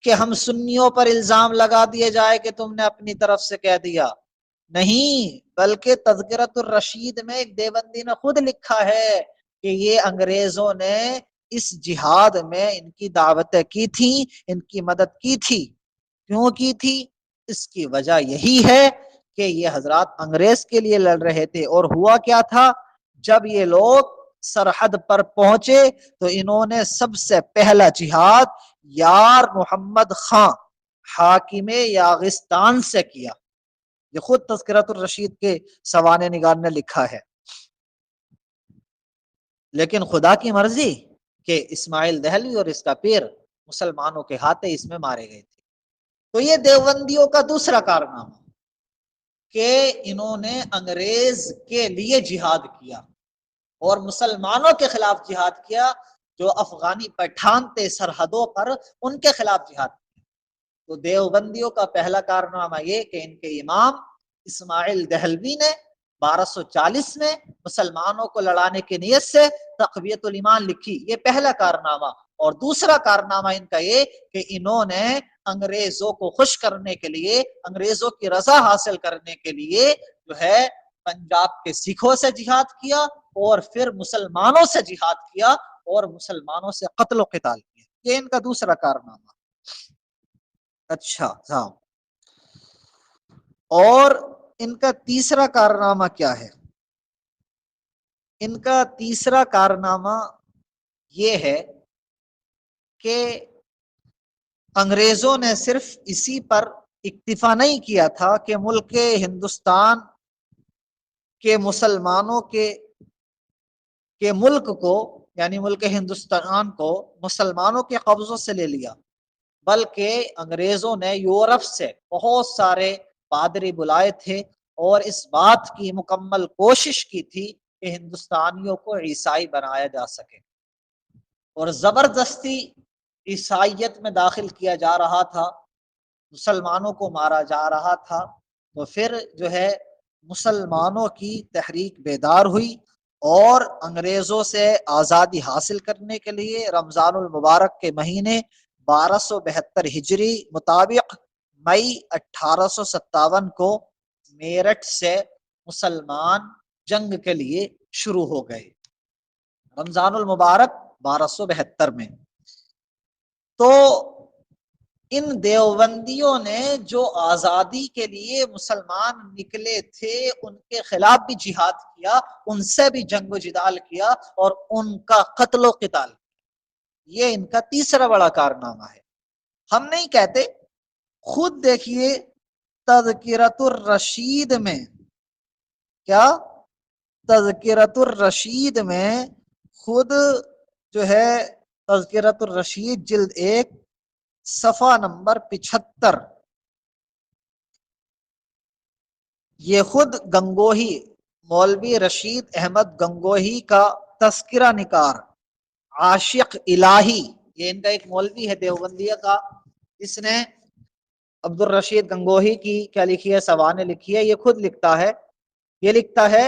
Speaker 1: کہ ہم سنیوں پر الزام لگا دیے جائے کہ تم نے اپنی طرف سے کہہ دیا، نہیں، بلکہ تذکرۃ الرشید میں ایک دیوبندی نے خود لکھا ہے کہ یہ انگریزوں نے اس جہاد میں ان کی دعوتیں کی تھی، ان کی مدد کی تھی۔ کیوں کی تھی؟ اس کی وجہ یہی ہے کہ یہ حضرات انگریز کے لیے لڑ رہے تھے۔ اور ہوا کیا تھا، جب یہ لوگ سرحد پر پہنچے تو انہوں نے سب سے پہلا جہاد یار محمد خان حاکم یاغستان سے کیا۔ یہ خود تذکرۃ الرشید کے سوانح نگار نے لکھا ہے۔ لیکن خدا کی مرضی کہ اسماعیل دہلوی اور اس کا پیر مسلمانوں کے ہاتھے اس میں مارے گئے تھے۔ تو یہ دیوبندیوں کا دوسرا کارنامہ کہ انہوں نے انگریز کے لیے جہاد کیا اور مسلمانوں کے خلاف جہاد کیا، جو افغانی پٹھان تھے سرحدوں پر، ان کے خلاف جہاد کیا۔ تو دیوبندیوں کا پہلا کارنامہ یہ کہ ان کے امام اسماعیل دہلوی نے 1240 میں مسلمانوں کو لڑانے کی نیت سے تقویت الایمان لکھی، یہ پہلا کارنامہ۔ اور دوسرا کارنامہ ان کا یہ کہ انہوں نے انگریزوں کو خوش کرنے کے لیے، انگریزوں کی رضا حاصل کرنے کے لیے جو ہے پنجاب کے سکھوں سے جہاد کیا اور پھر مسلمانوں سے جہاد کیا اور مسلمانوں سے قتل و قتال کیا۔ یہ ان کا دوسرا کارنامہ۔ اچھا ہاں، اور ان کا تیسرا کارنامہ کیا ہے؟ ان کا تیسرا کارنامہ یہ ہے کہ انگریزوں نے صرف اسی پر اکتفا نہیں کیا تھا کہ ملک ہندوستان کے مسلمانوں کے ملک کو، یعنی ملک ہندوستان کو مسلمانوں کے قبضوں سے لے لیا، بلکہ انگریزوں نے یورپ سے بہت سارے پادری بلائے تھے اور اس بات کی مکمل کوشش کی تھی کہ ہندوستانیوں کو عیسائی بنایا جا سکے، اور زبردستی عیسائیت میں داخل کیا جا رہا تھا، مسلمانوں کو مارا جا رہا تھا۔ تو پھر جو ہے مسلمانوں کی تحریک بیدار ہوئی اور انگریزوں سے آزادی حاصل کرنے کے لیے رمضان المبارک کے مہینے 1272 ہجری مطابق مئی 1857 کو میرٹھ سے مسلمان جنگ کے لیے شروع ہو گئے، رمضان المبارک 1272 میں۔ تو ان دیوبندیوں نے جو آزادی کے لیے مسلمان نکلے تھے ان کے خلاف بھی جہاد کیا، ان سے بھی جنگ و جدال کیا اور ان کا قتل و قتال کیا۔ یہ ان کا تیسرا بڑا کارنامہ ہے۔ ہم نہیں کہتے، خود دیکھیے تذکرۃ الرشید میں، کیا تذکرۃ الرشید میں خود جو ہے تذکرۃ الرشید جلد 1 صفحہ نمبر 75، یہ خود گنگوہی مولوی رشید احمد گنگوہی کا تذکرہ نکار عاشق الہی، یہ ان کا ایک مولوی ہے دیوبندیہ کا، اس نے عبد الرشید گنگوہی کی کیا لکھی ہے، سوانح لکھی ہے، یہ خود لکھتا ہے، یہ لکھتا ہے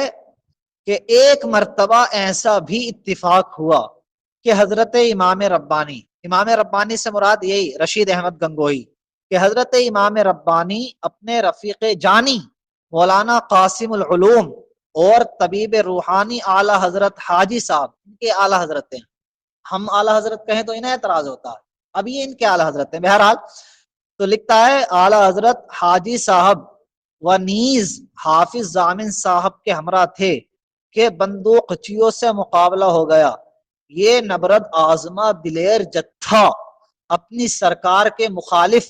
Speaker 1: کہ ایک مرتبہ ایسا بھی اتفاق ہوا کہ حضرت امام ربانی سے مراد یہی رشید احمد گنگوہی، کہ حضرت امام ربانی اپنے رفیق جانی مولانا قاسم العلوم اور طبیب روحانی اعلی حضرت حاجی صاحب، ان کے اعلی حضرت ہیں، ہم اعلی حضرت کہیں تو انہیں اعتراض ہوتا ہے، اب یہ ان کے اعلی حضرت ہیں، بہرحال تو لکھتا ہے اعلی حضرت حاجی صاحب و نیز حافظ ضامن صاحب کے ہمراہ تھے کہ بندوقچیوں سے مقابلہ ہو گیا، یہ نبرد آزما دلیر جتھا اپنی سرکار کے مخالف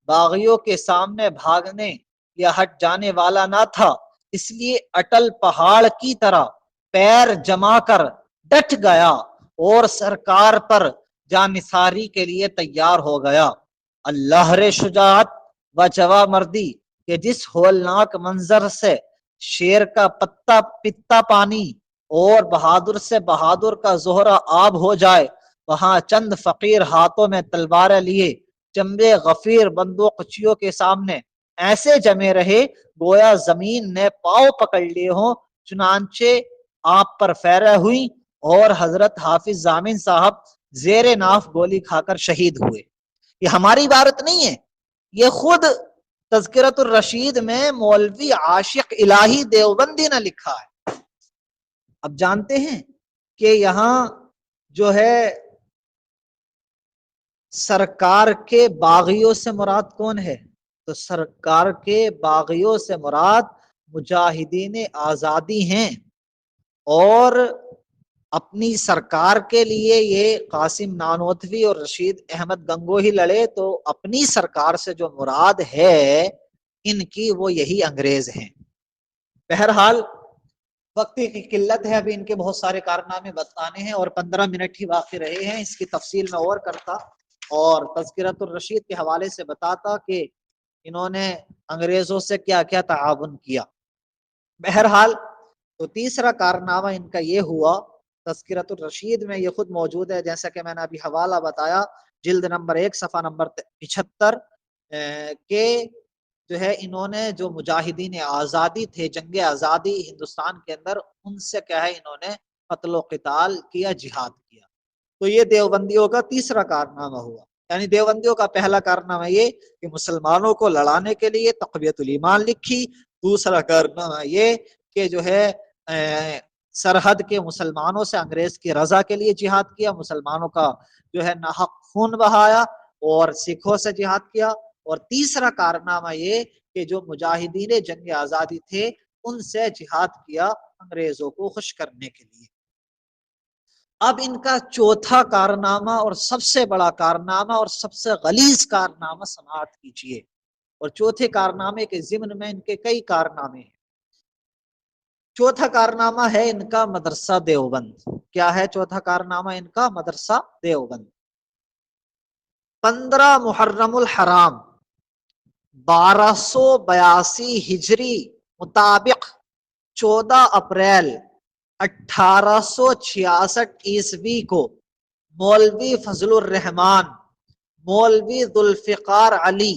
Speaker 1: باغیوں کے سامنے بھاگنے یا ہٹ جانے والا نہ تھا، اس لیے اٹل پہاڑ کی طرح پیر جما کر ڈٹ گیا اور سرکار پر جانثاری کے لیے تیار ہو گیا۔ اللہ رے شجاعت و جوا مردی کہ جس ہولناک منظر سے شیر کا پتا پانی اور بہادر سے بہادر کا زہرہ آب ہو جائے، وہاں چند فقیر ہاتھوں میں تلواریں لیے چمبے غفیر بندوقچیوں کے سامنے ایسے جمے رہے گویا زمین نے پاؤں پکڑ لیے ہوں، چنانچہ آپ پر فیریں ہوئی اور حضرت حافظ ضامن صاحب زیر ناف گولی کھا کر شہید ہوئے۔ یہ ہماری عبارت نہیں ہے، یہ خود تذکرۃ الرشید میں مولوی عاشق الہی دیوبندی نے لکھا ہے۔ اب جانتے ہیں کہ یہاں جو ہے سرکار کے باغیوں سے مراد کون ہے؟ تو سرکار کے باغیوں سے مراد مجاہدین آزادی ہیں، اور اپنی سرکار کے لیے یہ قاسم نانوتوی اور رشید احمد گنگوہی لڑے، تو اپنی سرکار سے جو مراد ہے ان کی وہ یہی انگریز ہیں۔ بہرحال وقت کی قلت ہے، ابھی ان کے بہت سارے کارنامے بتانے ہیں اور 15 منٹ ہی باقی رہے ہیں، اس کی تفصیل میں اور کرتا اور تذکرۃ الرشید کے حوالے سے بتاتا کہ انہوں نے انگریزوں سے کیا کیا تعاون کیا۔ بہرحال تو تیسرا کارنامہ ان کا یہ ہوا، تذکرۃ الرشید میں یہ خود موجود ہے، جیسا کہ میں نے ابھی حوالہ بتایا جلد نمبر 1 صفحہ نمبر 75 کہ جو ہے انہوں نے جو مجاہدین آزادی تھے، جنگ آزادی ہندوستان کے اندر، ان سے کیا ہے انہوں نے قتل و قتال کیا، جہاد کیا۔ تو یہ دیوبندیوں کا تیسرا کارنامہ ہوا، یعنی دیوبندیوں کا پہلا کارنامہ یہ کہ مسلمانوں کو لڑانے کے لیے تقویت الایمان لکھی، دوسرا کارنامہ یہ کہ جو ہے سرحد کے مسلمانوں سے انگریز کی رضا کے لیے جہاد کیا، مسلمانوں کا جو ہے ناحق خون بہایا اور سکھوں سے جہاد کیا، اور تیسرا کارنامہ یہ کہ جو مجاہدین جنگ آزادی تھے ان سے جہاد کیا انگریزوں کو خوش کرنے کے لیے۔ اب ان کا چوتھا کارنامہ اور سب سے بڑا کارنامہ اور سب سے غلیظ کارنامہ سماعت کیجیے، اور چوتھے کارنامے کے ضمن میں ان کے کئی کارنامے ہیں۔ چوتھا کارنامہ ہے ان کا مدرسہ دیوبند۔ کیا ہے چوتھا کارنامہ ان کا؟ مدرسہ دیوبند۔ 15 محرم الحرام 1282 ہجری مطابق 14 اپریل 1866 عیسوی کو مولوی فضل الرحمان، مولوی ذوالفقار علی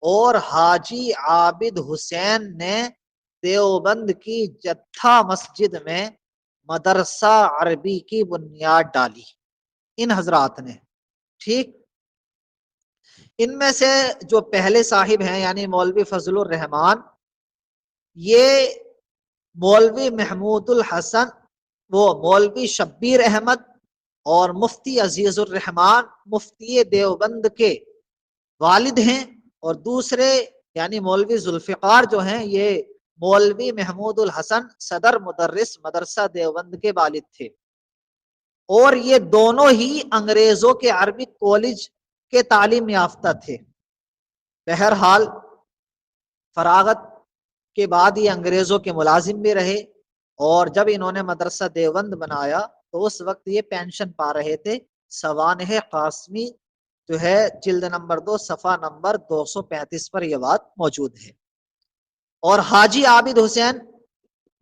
Speaker 1: اور حاجی عابد حسین نے دیوبند کی جتھا مسجد میں مدرسہ عربی کی بنیاد ڈالی، ان حضرات نے۔ ٹھیک، ان میں سے جو پہلے صاحب ہیں یعنی مولوی فضل الرحمان، یہ مولوی محمود الحسن، وہ مولوی شبیر احمد اور مفتی عزیز الرحمان مفتی دیوبند کے والد ہیں، اور دوسرے یعنی مولوی ذوالفقار جو ہیں یہ مولوی محمود الحسن صدر مدرس مدرسہ دیوبند کے والد تھے، اور یہ دونوں ہی انگریزوں کے عربی کالج کے تعلیم یافتہ تھے۔ بہرحال فراغت کے بعد یہ انگریزوں کے ملازم بھی رہے، اور جب انہوں نے مدرسہ دیوبند بنایا تو اس وقت یہ پینشن پا رہے تھے۔ سوانح قاسمی جو ہے جلد نمبر 2 صفحہ نمبر 235 پر یہ بات موجود ہے۔ اور حاجی عابد حسین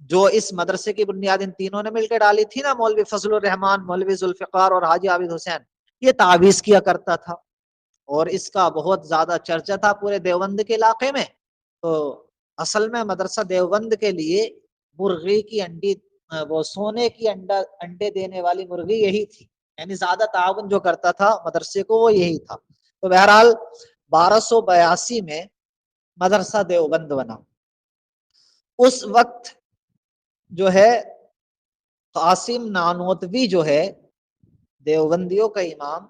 Speaker 1: جو اس مدرسے کی بنیاد ان تینوں نے مل کے ڈالی تھی نا، مولوی فضل الرحمان، مولوی ذوالفقار اور حاجی عابد حسین، یہ تعویذ کیا کرتا تھا اور اس کا بہت زیادہ چرچا تھا پورے دیوبند کے علاقے میں۔ تو اصل میں مدرسہ دیوبند کے لیے مرغی کی انڈی وہ سونے کی انڈے دینے والی مرغی یہی تھی، یعنی زیادہ تعاون جو کرتا تھا مدرسے کو وہ یہی تھا۔ تو بہرحال 1282 میں مدرسہ دیوبند بنا۔ اس وقت جو ہے قاسم نانوتوی جو ہے دیوبندیوں کا امام،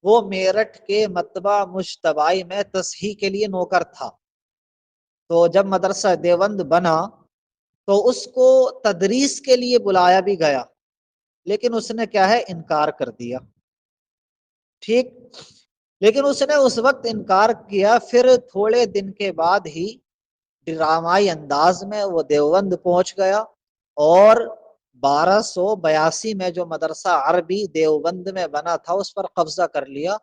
Speaker 1: وہ میرٹھ کے مطبع مجتبائی میں تصحیح کے لیے نوکر تھا۔ تو جب مدرسہ دیوبند بنا تو اس کو تدریس کے لیے بلایا بھی گیا، لیکن اس نے کیا ہے انکار کر دیا، ٹھیک۔ لیکن اس نے اس وقت انکار کیا، پھر تھوڑے دن کے بعد ہی ڈرامائی انداز میں وہ دیوبند پہنچ گیا، اور 1282 میں جو مدرسہ عربی دیوبند میں بنا تھا اس پر قبضہ کر لیا،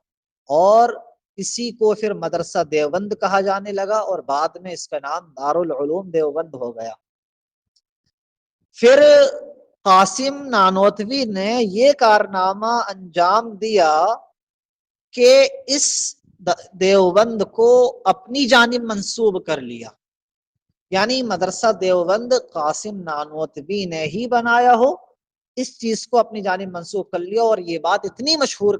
Speaker 1: اور اسی کو پھر مدرسہ دیوبند کہا جانے لگا، اور بعد میں اس کا نام دارالعلوم دیوبند ہو گیا۔ پھر قاسم نانوتوی نے یہ کارنامہ انجام دیا کہ اس دیوبند کو اپنی جانب منسوب کر لیا، یعنی مدرسہ دیوبند قاسم نانوتوی نے ہی بنایا ہو، اس چیز کو اپنی جانب منسوب کر لیا، اور یہ بات اتنی مشہور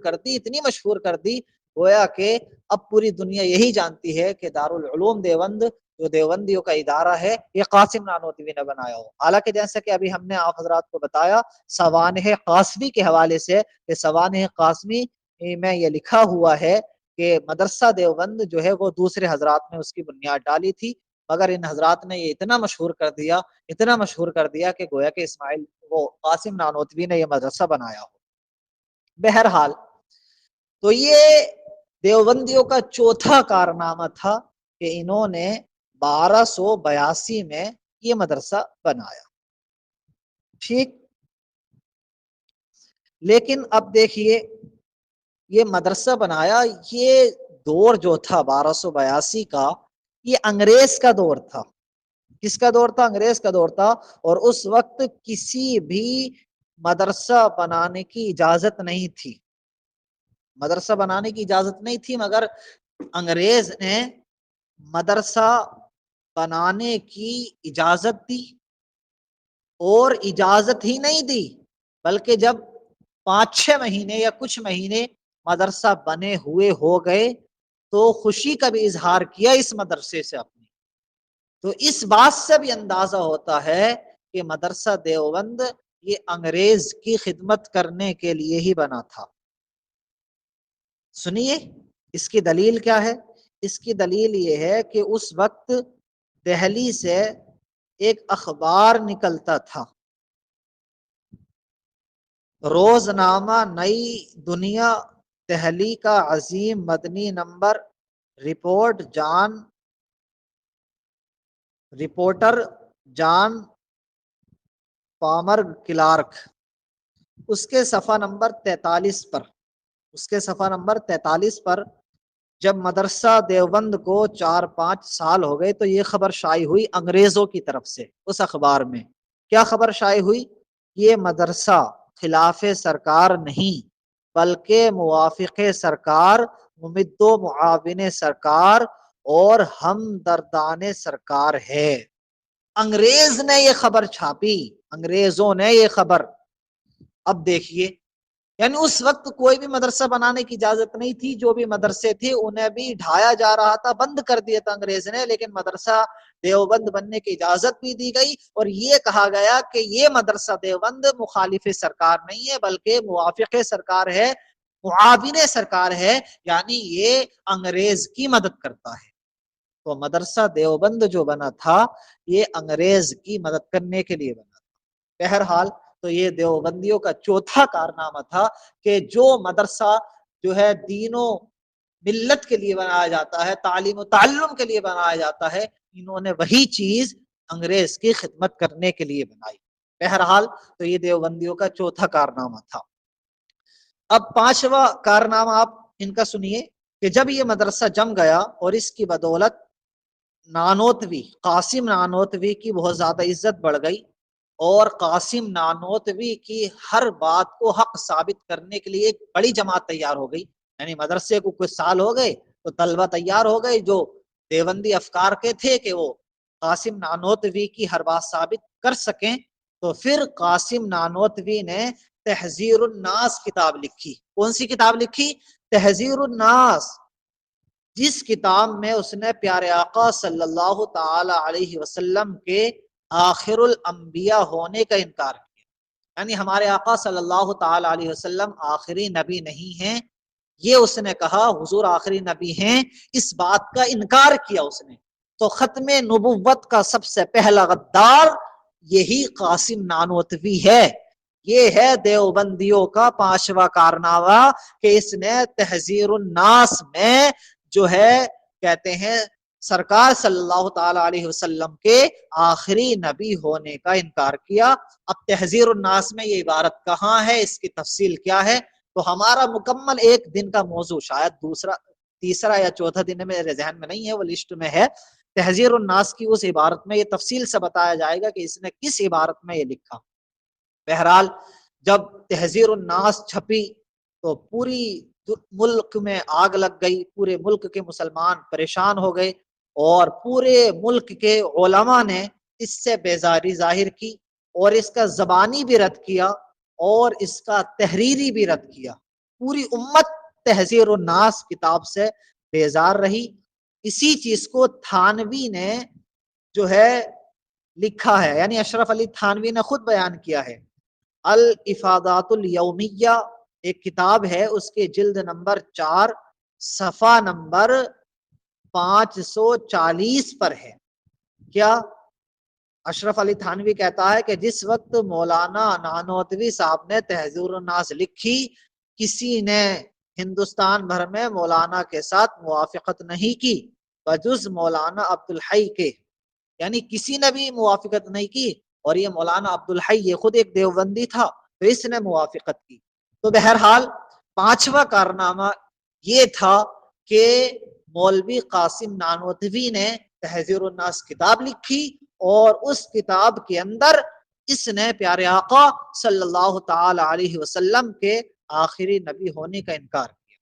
Speaker 1: کر دی گویا کہ اب پوری دنیا یہی جانتی ہے کہ دارالعلوم دیوبند جو دیوبندیوں کا ادارہ ہے یہ قاسم نانوتوی نے بنایا ہو۔ حالانکہ جیسا کہ ابھی ہم نے آپ حضرات کو بتایا سوانح قاسمی کے حوالے سے کہ سوانح قاسمی میں یہ لکھا ہوا ہے کہ مدرسہ دیوبند جو ہے وہ دوسرے حضرات نے اس کی بنیاد ڈالی تھی، مگر ان حضرات نے یہ اتنا مشہور کر دیا کہ گویا کہ اسماعیل وہ قاسم نانوتوی نے یہ مدرسہ بنایا ہو۔ بہرحال تو یہ دیوبندیوں کا چوتھا کارنامہ تھا کہ انہوں نے 1282 میں یہ مدرسہ بنایا، ٹھیک۔ لیکن اب دیکھیے یہ مدرسہ بنایا، یہ دور جو تھا 1282 کا یہ انگریز کا دور تھا۔ کس کا دور تھا؟ انگریز کا دور تھا، اور اس وقت کسی بھی مدرسہ بنانے کی اجازت نہیں تھی، مگر انگریز نے مدرسہ بنانے کی اجازت دی، اور اجازت ہی نہیں دی بلکہ جب 5-6 مہینے یا کچھ مہینے مدرسہ بنے ہوئے ہو گئے تو خوشی کا بھی اظہار کیا اس مدرسے سے اپنی۔ تو اس بات سے بھی اندازہ ہوتا ہے کہ مدرسہ دیوبند یہ انگریز کی خدمت کرنے کے لیے ہی بنا تھا۔ سنیے اس کی دلیل کیا ہے؟ اس کی دلیل یہ ہے کہ اس وقت دہلی سے ایک اخبار نکلتا تھا، روزنامہ نئی دنیا، دہلی کا عظیم مدنی نمبر، رپورٹر جان پامر کلارک، اس کے صفحہ نمبر 43 پر جب مدرسہ دیوبند کو 4-5 سال ہو گئے تو یہ خبر شائع ہوئی انگریزوں کی طرف سے۔ اس اخبار میں کیا خبر شائع ہوئی؟ یہ مدرسہ خلاف سرکار نہیں بلکہ موافق سرکار، ممد و معاون سرکار اور ہمدردان سرکار ہے۔ انگریز نے یہ خبر چھاپی، انگریزوں نے یہ خبر۔ اب دیکھیے یعنی اس وقت کوئی بھی مدرسہ بنانے کی اجازت نہیں تھی، جو بھی مدرسے تھے انہیں بھی ڈھایا جا رہا تھا، بند کر دیا تھا انگریز نے، لیکن مدرسہ دیوبند بننے کی اجازت بھی دی گئی، اور یہ کہا گیا کہ یہ مدرسہ دیوبند مخالف سرکار نہیں ہے بلکہ موافق سرکار ہے، معاون سرکار ہے، یعنی یہ انگریز کی مدد کرتا ہے۔ تو مدرسہ دیوبند جو بنا تھا یہ انگریز کی مدد کرنے کے لیے بنا تھا۔ بہرحال تو یہ دیوبندیوں کا چوتھا کارنامہ تھا کہ جو مدرسہ جو ہے دین و ملت کے لیے بنایا جاتا ہے، تعلیم و تعلم کے لیے بنایا جاتا ہے، انہوں نے وہی چیز انگریز کی خدمت کرنے کے لیے بنائی۔ بہرحال تو یہ دیوبندیوں کا چوتھا کارنامہ تھا۔ اب 5واں کارنامہ آپ ان کا سنیے کہ جب یہ مدرسہ جم گیا اور اس کی بدولت قاسم نانوتوی کی بہت زیادہ عزت بڑھ گئی، اور قاسم نانوتوی کی ہر بات کو حق ثابت کرنے کے لیے ایک بڑی جماعت تیار ہو گئی، یعنی مدرسے کو کچھ سال ہو گئے تو طلبہ تیار ہو گئے جو دیوبندی افکار کے تھے کہ وہ قاسم نانوتوی کی ہر بات ثابت کر سکیں، تو پھر قاسم نانوتوی نے تحذیر الناس کتاب لکھی. کون سی کتاب لکھی؟ تحذیر الناس، جس کتاب میں اس نے پیارے آقا صلی اللہ تعالی علیہ وسلم کے آخر الانبیاء ہونے کا انکار کیا. یعنی ہمارے آقا صلی اللہ تعالی علیہ وسلم آخری نبی نہیں ہیں، یہ اس نے کہا حضور آخری نبی ہیں، اس بات کا انکار کیا اس نے. تو ختم نبوت کا سب سے پہلا غدار یہی قاسم نانوتوی ہے. یہ ہے دیوبندیوں کا پانچواں کارنامہ کہ اس نے تحذیر الناس میں جو ہے کہتے ہیں سرکار صلی اللہ تعالی علیہ وسلم کے آخری نبی ہونے کا انکار کیا. اب تحذیر الناس میں یہ عبارت کہاں ہے، اس کی تفصیل کیا ہے، تو ہمارا مکمل ایک دن کا موضوع، شاید تیسرا یا چوتھا دن میرے ذہن میں نہیں ہے، وہ لسٹ میں ہے. تحذیر الناس کی اس عبارت میں یہ تفصیل سے بتایا جائے گا کہ اس نے کس عبارت میں یہ لکھا. بہرحال جب تحذیر الناس چھپی تو پوری ملک میں آگ لگ گئی، پورے ملک کے مسلمان پریشان ہو گئے، اور پورے ملک کے علماء نے اس سے بیزاری ظاہر کی، اور اس کا زبانی بھی رد کیا اور اس کا تحریری بھی رد کیا. پوری امت تحذیر الناس کتاب سے بیزار رہی. اسی چیز کو تھانوی نے جو ہے لکھا ہے، یعنی اشرف علی تھانوی نے خود بیان کیا ہے. الافادات الیومیہ ایک کتاب ہے، اس کے جلد نمبر 4 صفحہ نمبر 540 پر ہے. کیا اشرف علی تھانوی کہتا ہے کہ جس وقت مولانا نانوتوی صاحب نے تحذیر الناس لکھی، کسی نے ہندوستان بھر میں مولانا کے ساتھ موافقت نہیں کی بجز مولانا عبدالحی کے، یعنی کسی نے بھی موافقت نہیں کی، اور یہ مولانا عبدالحی یہ خود ایک دیوبندی تھا تو اس نے موافقت کی. تو بہرحال پانچواں کارنامہ یہ تھا کہ مولوی قاسم نانوتوی نے تحذیر الناس کتاب لکھی، اور اس کتاب کے اندر اس نے پیارے آقا صلی اللہ تعالی علیہ وسلم کے آخری نبی ہونے کا انکار کیا.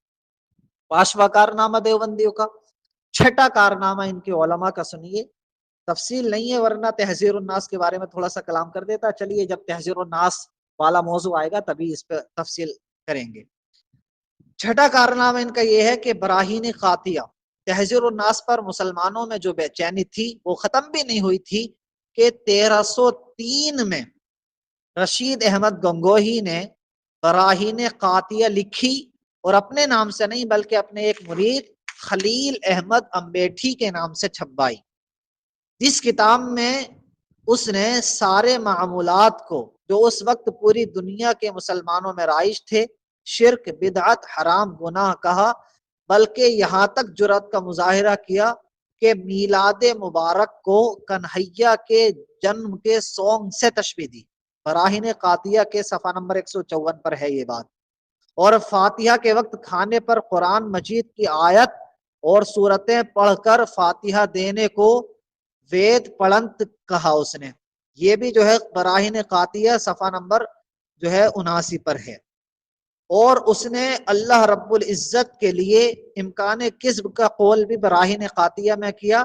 Speaker 1: پانچواں کارنامہ دیوبندیوں کا. چھٹا کارنامہ ان کے علماء کا سنیے، تفصیل نہیں ہے ورنہ تحذیر الناس کے بارے میں تھوڑا سا کلام کر دیتا. چلیے جب تحذیر الناس والا موضوع آئے گا تبھی اس پہ تفصیل کریں گے. چھٹا کارنامہ ان کا یہ ہے کہ براہین قاطعہ، تحذیر الناس پر مسلمانوں میں جو بے چینی تھی وہ ختم بھی نہیں ہوئی تھی کہ 1303 میں رشید احمد گنگوہی نے براہین قاطعہ لکھی، اور اپنے نام سے نہیں بلکہ اپنے ایک مرید خلیل احمد امبیٹھی کے نام سے چھپوائی. جس کتاب میں اس نے سارے معمولات کو جو اس وقت پوری دنیا کے مسلمانوں میں رائج تھے، شرک، بدعت، حرام، گناہ کہا، بلکہ یہاں تک جرأت کا مظاہرہ کیا کہ میلاد مبارک کو کنہیا کے جنم کے سونگ سے تشبیہ دی. براہین قاطعہ کے صفحہ نمبر 154 پر ہے یہ بات. اور فاتحہ کے وقت کھانے پر قرآن مجید کی آیت اور سورتیں پڑھ کر فاتحہ دینے کو وید پڑنت کہا اس نے. یہ بھی جو ہے براہین قاطعہ صفحہ نمبر جو ہے 79 پر ہے. اور اس نے اللہ رب العزت کے لیے امکان کذب کا قول بھی براہین قاطعہ میں کیا.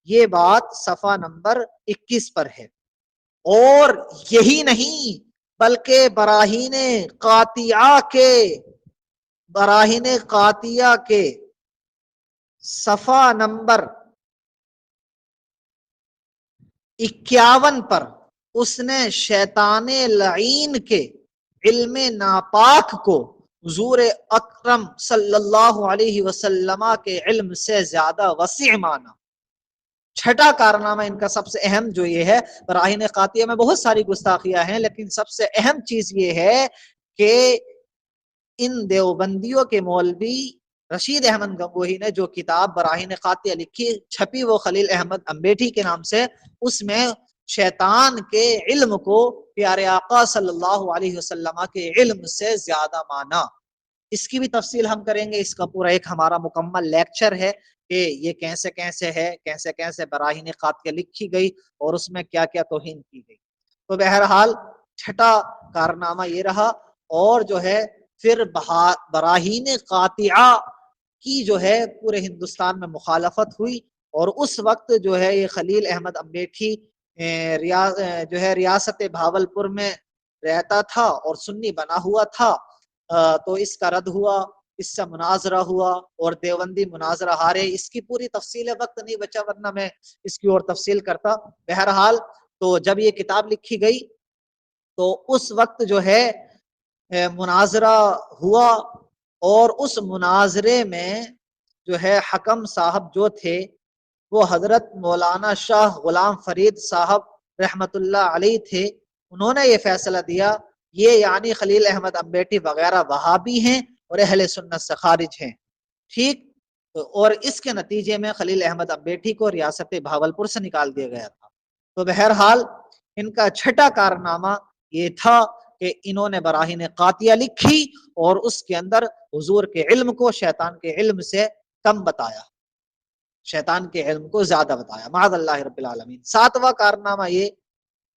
Speaker 1: یہ بات صفحہ نمبر 21 پر ہے. اور یہی نہیں بلکہ براہین قاطعہ کے صفحہ نمبر 51 پر اس نے شیطان لعین کے علم ناپاک کو حضور اکرم صلی اللہ علیہ وسلم کے علم سے زیادہ وسیع مانا. چھٹا کارنامہ ان کا سب سے اہم جو یہ ہے، براہین قاطعہ میں بہت ساری گستاخیاں ہیں لیکن سب سے اہم چیز یہ ہے کہ ان دیوبندیوں کے مولوی رشید احمد گنگوہی نے جو کتاب براہین قاطعہ لکھی، چھپی وہ خلیل احمد امبیٹھی کے نام سے، اس میں شیطان کے علم کو پیارے آقا صلی اللہ علیہ وسلم کے علم سے زیادہ مانا. اس کی بھی تفصیل ہم کریں گے. اس کا پورا ایک ہمارا مکمل لیکچر ہے کہ یہ کیسے کیسے ہے، کیسے کیسے براہین قاطعہ لکھی گئی اور اس میں کیا کیا توہین کی گئی. تو بہرحال چھٹا کارنامہ یہ رہا. اور جو ہے پھر براہین قاطعہ کی جو ہے پورے ہندوستان میں مخالفت ہوئی، اور اس وقت جو ہے یہ خلیل احمد امبیٹھی جو ہے ریاست بھاولپور میں رہتا تھا اور سنی بنا ہوا تھا، تو اس کا رد ہوا، اس سے مناظرہ ہوا اور دیوبندی مناظرہ ہارے۔ اس کی پوری تفصیل ہے، وقت نہیں بچا ورنہ میں اس کی اور تفصیل کرتا۔ بہرحال تو جب یہ کتاب لکھی گئی تو اس وقت جو ہے مناظرہ ہوا، اور اس مناظرے میں جو ہے حکم صاحب جو تھے وہ حضرت مولانا شاہ غلام فرید صاحب رحمت اللہ علیہ تھے۔ انہوں نے یہ فیصلہ دیا، یہ یعنی خلیل احمد امبیٹی وغیرہ وہابی ہیں اور اہل سنت سے خارج ہیں، ٹھیک۔ اور اس کے نتیجے میں خلیل احمد امبیٹی کو ریاست بھاولپور سے نکال دیا گیا تھا۔ تو بہرحال ان کا چھٹا کارنامہ یہ تھا کہ انہوں نے براہین قاطعہ لکھی اور اس کے اندر حضور کے علم کو شیطان کے علم سے کم بتایا، شیطان کے علم کو زیادہ بتایا، معاذ اللہ رب العالمین۔ ساتواں کارنامہ یہ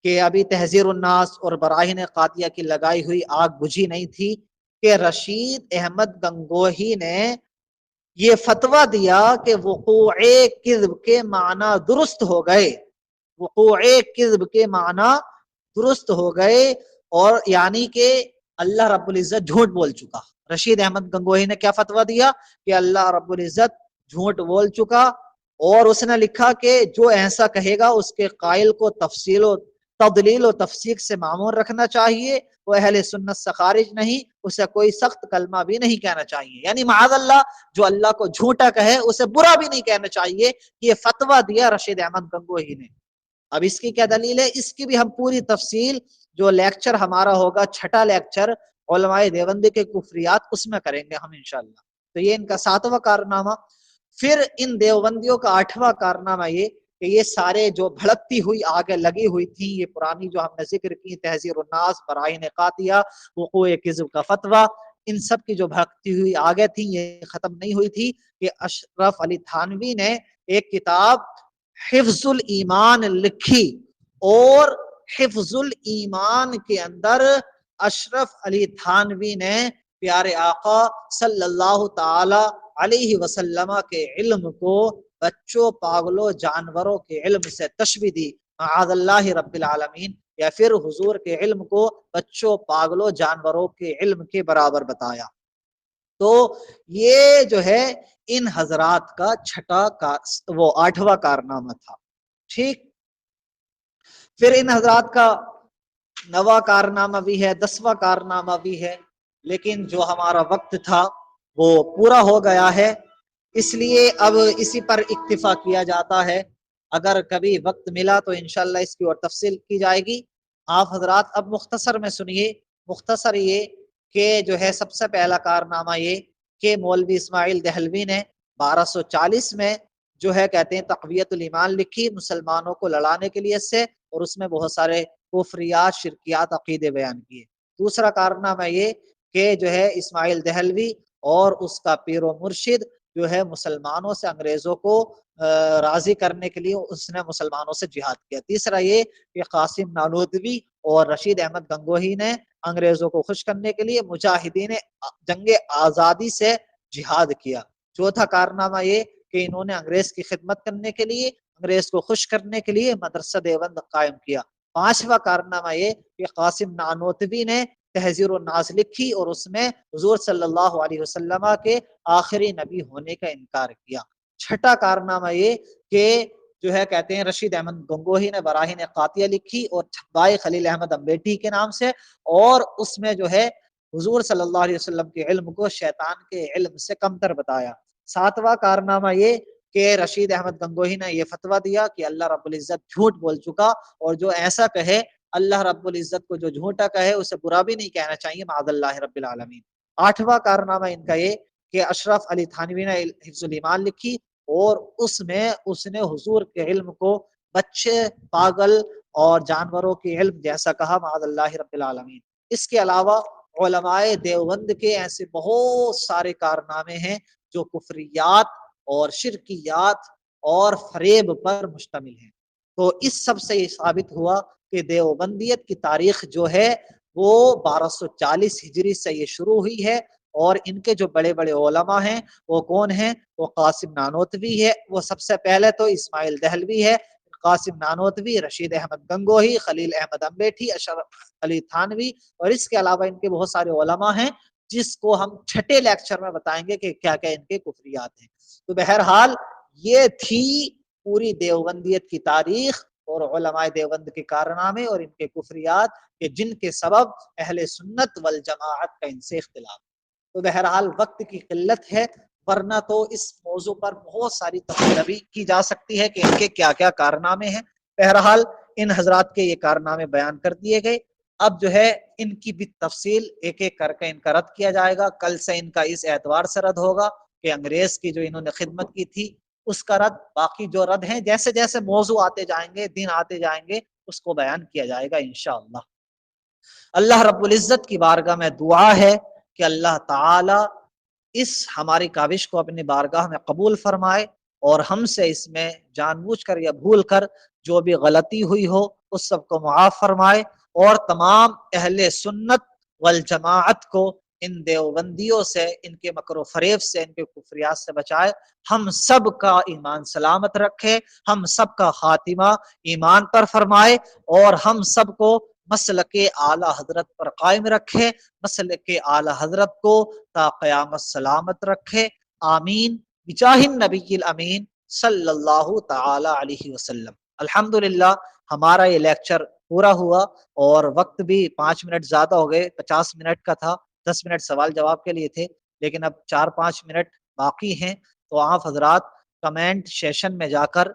Speaker 1: کہ ابھی تحذیر الناس اور براہین قاطعہ کی لگائی ہوئی آگ بجھی نہیں تھی کہ رشید احمد گنگوہی نے یہ فتویٰ دیا کہ وقوع کذب کے معنی درست ہو گئے، وقوع کذب کے معنی درست ہو گئے، اور یعنی کہ اللہ رب العزت جھوٹ بول چکا۔ رشید احمد گنگوہی نے کیا فتویٰ دیا کہ اللہ رب العزت جھوٹ بول چکا، اور اس نے لکھا کہ جو ایسا کہے گا اس کے قائل کو تفصیل و تدلیل و تفسیق سے معمور رکھنا چاہیے، وہ اہل سنت سے خارج نہیں، اسے کوئی سخت کلمہ بھی نہیں کہنا چاہیے، یعنی معاذ اللہ جو اللہ کو جھوٹا کہے اسے برا بھی نہیں کہنا چاہیے۔ یہ فتویٰ دیا رشید احمد گنگوہی نے۔ اب اس کی کیا دلیل ہے؟ اس کی بھی ہم پوری تفصیل جو لیکچر ہمارا ہوگا، چھٹا لیکچر علماء دیوبندی کے کفریات، اس میں کریں گے ہم انشاءاللہ۔ تو یہ ان کا ساتواں کارنامہ۔ پھر ان دیوبندیوں کا آٹھواں کارنامہ یہ کہ یہ سارے جو بھڑکتی ہوئی آگے لگی ہوئی تھی، یہ پرانی جو ہم نے ذکر کی، تحذیر الناس، براہین قاطعہ، وقوع کذب کا فتویٰ، ان سب کی جو بھڑکتی ہوئی آگے تھی یہ ختم نہیں ہوئی تھی کہ اشرف علی تھانوی نے ایک کتاب حفظ الایمان لکھی، اور حفظ الایمان کے اندر اشرف علی تھانوی نے پیارے آقا صلی اللہ تعالی علیہ وسلم کے علم کو بچوں، پاگلوں، جانوروں کے علم سے تشبیہ دی، معاذ اللہ رب العالمین، یا پھر حضور کے علم کو بچوں، پاگلوں، جانوروں کے علم کے برابر بتایا۔ تو یہ جو ہے ان حضرات کا وہ آٹھواں کارنامہ تھا، ٹھیک۔ پھر ان حضرات کا نواں کارنامہ بھی ہے، 10واں کارنامہ بھی ہے، لیکن جو ہمارا وقت تھا وہ پورا ہو گیا ہے، اس لیے اب اسی پر اکتفا کیا جاتا ہے۔ اگر کبھی وقت ملا تو انشاءاللہ اس کی اور تفصیل کی جائے گی۔ آپ حضرات اب مختصر میں سنیے، مختصر یہ کہ جو ہے سب سے پہلا کارنامہ یہ کہ مولوی اسماعیل دہلوی نے 1240 میں جو ہے کہتے ہیں تقویت الایمان لکھی مسلمانوں کو لڑانے کے لیے سے، اور اس میں بہت سارے کفریات، شرکیات، عقیدے بیان کیے۔ دوسرا کارنامہ یہ کہ جو ہے اسماعیل دہلوی اور اس کا پیر و مرشد جو ہے مسلمانوں سے انگریزوں کو راضی کرنے کے لیے اس نے مسلمانوں سے جہاد کیا۔ تیسرا یہ کہ قاسم نانوتوی اور رشید احمد گنگوہی نے انگریزوں کو خوش کرنے کے لیے مجاہدین جنگ آزادی سے جہاد کیا۔ چوتھا کارنامہ یہ کہ انہوں نے انگریز کی خدمت کرنے کے لیے، انگریز کو خوش کرنے کے لیے مدرسہ دیوبند قائم کیا۔ پانچواں کارنامہ یہ کہ قاسم نانوتوی نے تحذیر الناس لکھی اور اس میں حضور صلی اللہ علیہ وسلم کے آخری نبی ہونے کا انکار کیا۔ چھٹا کارنامہ یہ کہ جو ہے کہتے ہیں رشید احمد گنگوہی نے براہین قاطعہ لکھی اور چھپائی خلیل احمد امبیٹی کے نام سے، اور اس میں جو ہے حضور صلی اللہ علیہ وسلم کے علم کو شیطان کے علم سے کمتر بتایا۔ ساتواں کارنامہ یہ کہ رشید احمد گنگوہی نے یہ فتویٰ دیا کہ اللہ رب العزت جھوٹ بول چکا، اور جو ایسا کہے اللہ رب العزت کو جو جھوٹا کہے اسے برا بھی نہیں کہنا چاہیے، معاذ اللہ رب العالمین۔ آٹھواں کارنامہ ان کا یہ کہ اشرف علی تھانوی نے حفظ الایمان لکھی، اور اس میں اس نے حضور کے علم کو بچے، پاگل اور جانوروں کے علم جیسا کہا، معاذ اللہ رب العالمین۔ اس کے علاوہ علماء دیوبند کے ایسے بہت سارے کارنامے ہیں جو کفریات اور شرکیات اور فریب پر مشتمل ہیں۔ تو اس سب سے یہ ثابت ہوا کہ دیوبندیت کی تاریخ جو ہے وہ 1240 ہجری سے یہ شروع ہوئی ہے، اور ان کے جو بڑے بڑے علماء ہیں وہ کون ہیں؟ وہ قاسم نانوتوی ہے، وہ سب سے پہلے تو اسماعیل دہلوی ہے، قاسم نانوتوی، رشید احمد گنگوہی، خلیل احمد امبیٹھی، اشرف علی تھانوی، اور اس کے علاوہ ان کے بہت سارے علماء ہیں جس کو ہم چھٹے لیکچر میں بتائیں گے کہ کیا کیا ان کے کفریات ہیں۔ تو بہرحال یہ تھی پوری دیوبندیت کی تاریخ اور علماء دیوبند کے کارنامے اور ان کے کفریات کہ جن کے سبب اہل سنت والجماعت کا ان سے اختلاف۔ تو بہرحال وقت کی قلت ہے، ورنہ تو اس موضوع پر بہت ساری تفصیل کی جا سکتی ہے کہ ان کے کیا کیا کارنامے ہیں۔ بہرحال ان حضرات کے یہ کارنامے بیان کر دیے گئے، اب جو ہے ان کی بھی تفصیل ایک ایک کر کے ان کا رد کیا جائے گا۔ کل سے ان کا اس اعتبار سے رد ہوگا کہ انگریز کی جو انہوں نے خدمت کی تھی اس کا رد، باقی جو رد ہیں جیسے جیسے موضوع آتے جائیں گے، دن آتے جائیں گے، اس کو بیان کیا جائے گا انشاءاللہ۔ اللہ رب العزت کی بارگاہ میں دعا ہے کہ اللہ تعالی اس ہماری کاوش کو اپنی بارگاہ میں قبول فرمائے اور ہم سے اس میں جان بوجھ کر یا بھول کر جو بھی غلطی ہوئی ہو اس سب کو معاف فرمائے، اور تمام اہل سنت والجماعت کو ان دیوبندیوں سے، ان کے مکر و فریب سے، ان کے کفریات سے بچائے، ہم سب کا ایمان سلامت رکھے، ہم سب کا خاتمہ ایمان پر فرمائے، اور ہم سب کو مسلک اعلی حضرت پر قائم رکھے، مسلک اعلی حضرت کو تا قیامت سلامت رکھے، آمین بجاہ النبی الامین صلی اللہ تعالی علیہ وسلم۔ الحمدللہ ہمارا یہ لیکچر پورا ہوا، اور وقت بھی 5 منٹ زیادہ ہو گئے، 50 منٹ کا تھا، 10 منٹ سوال جواب کے لیے تھے، لیکن اب 4-5 منٹ باقی ہیں، تو آپ حضرات کمنٹ سیشن میں جا کر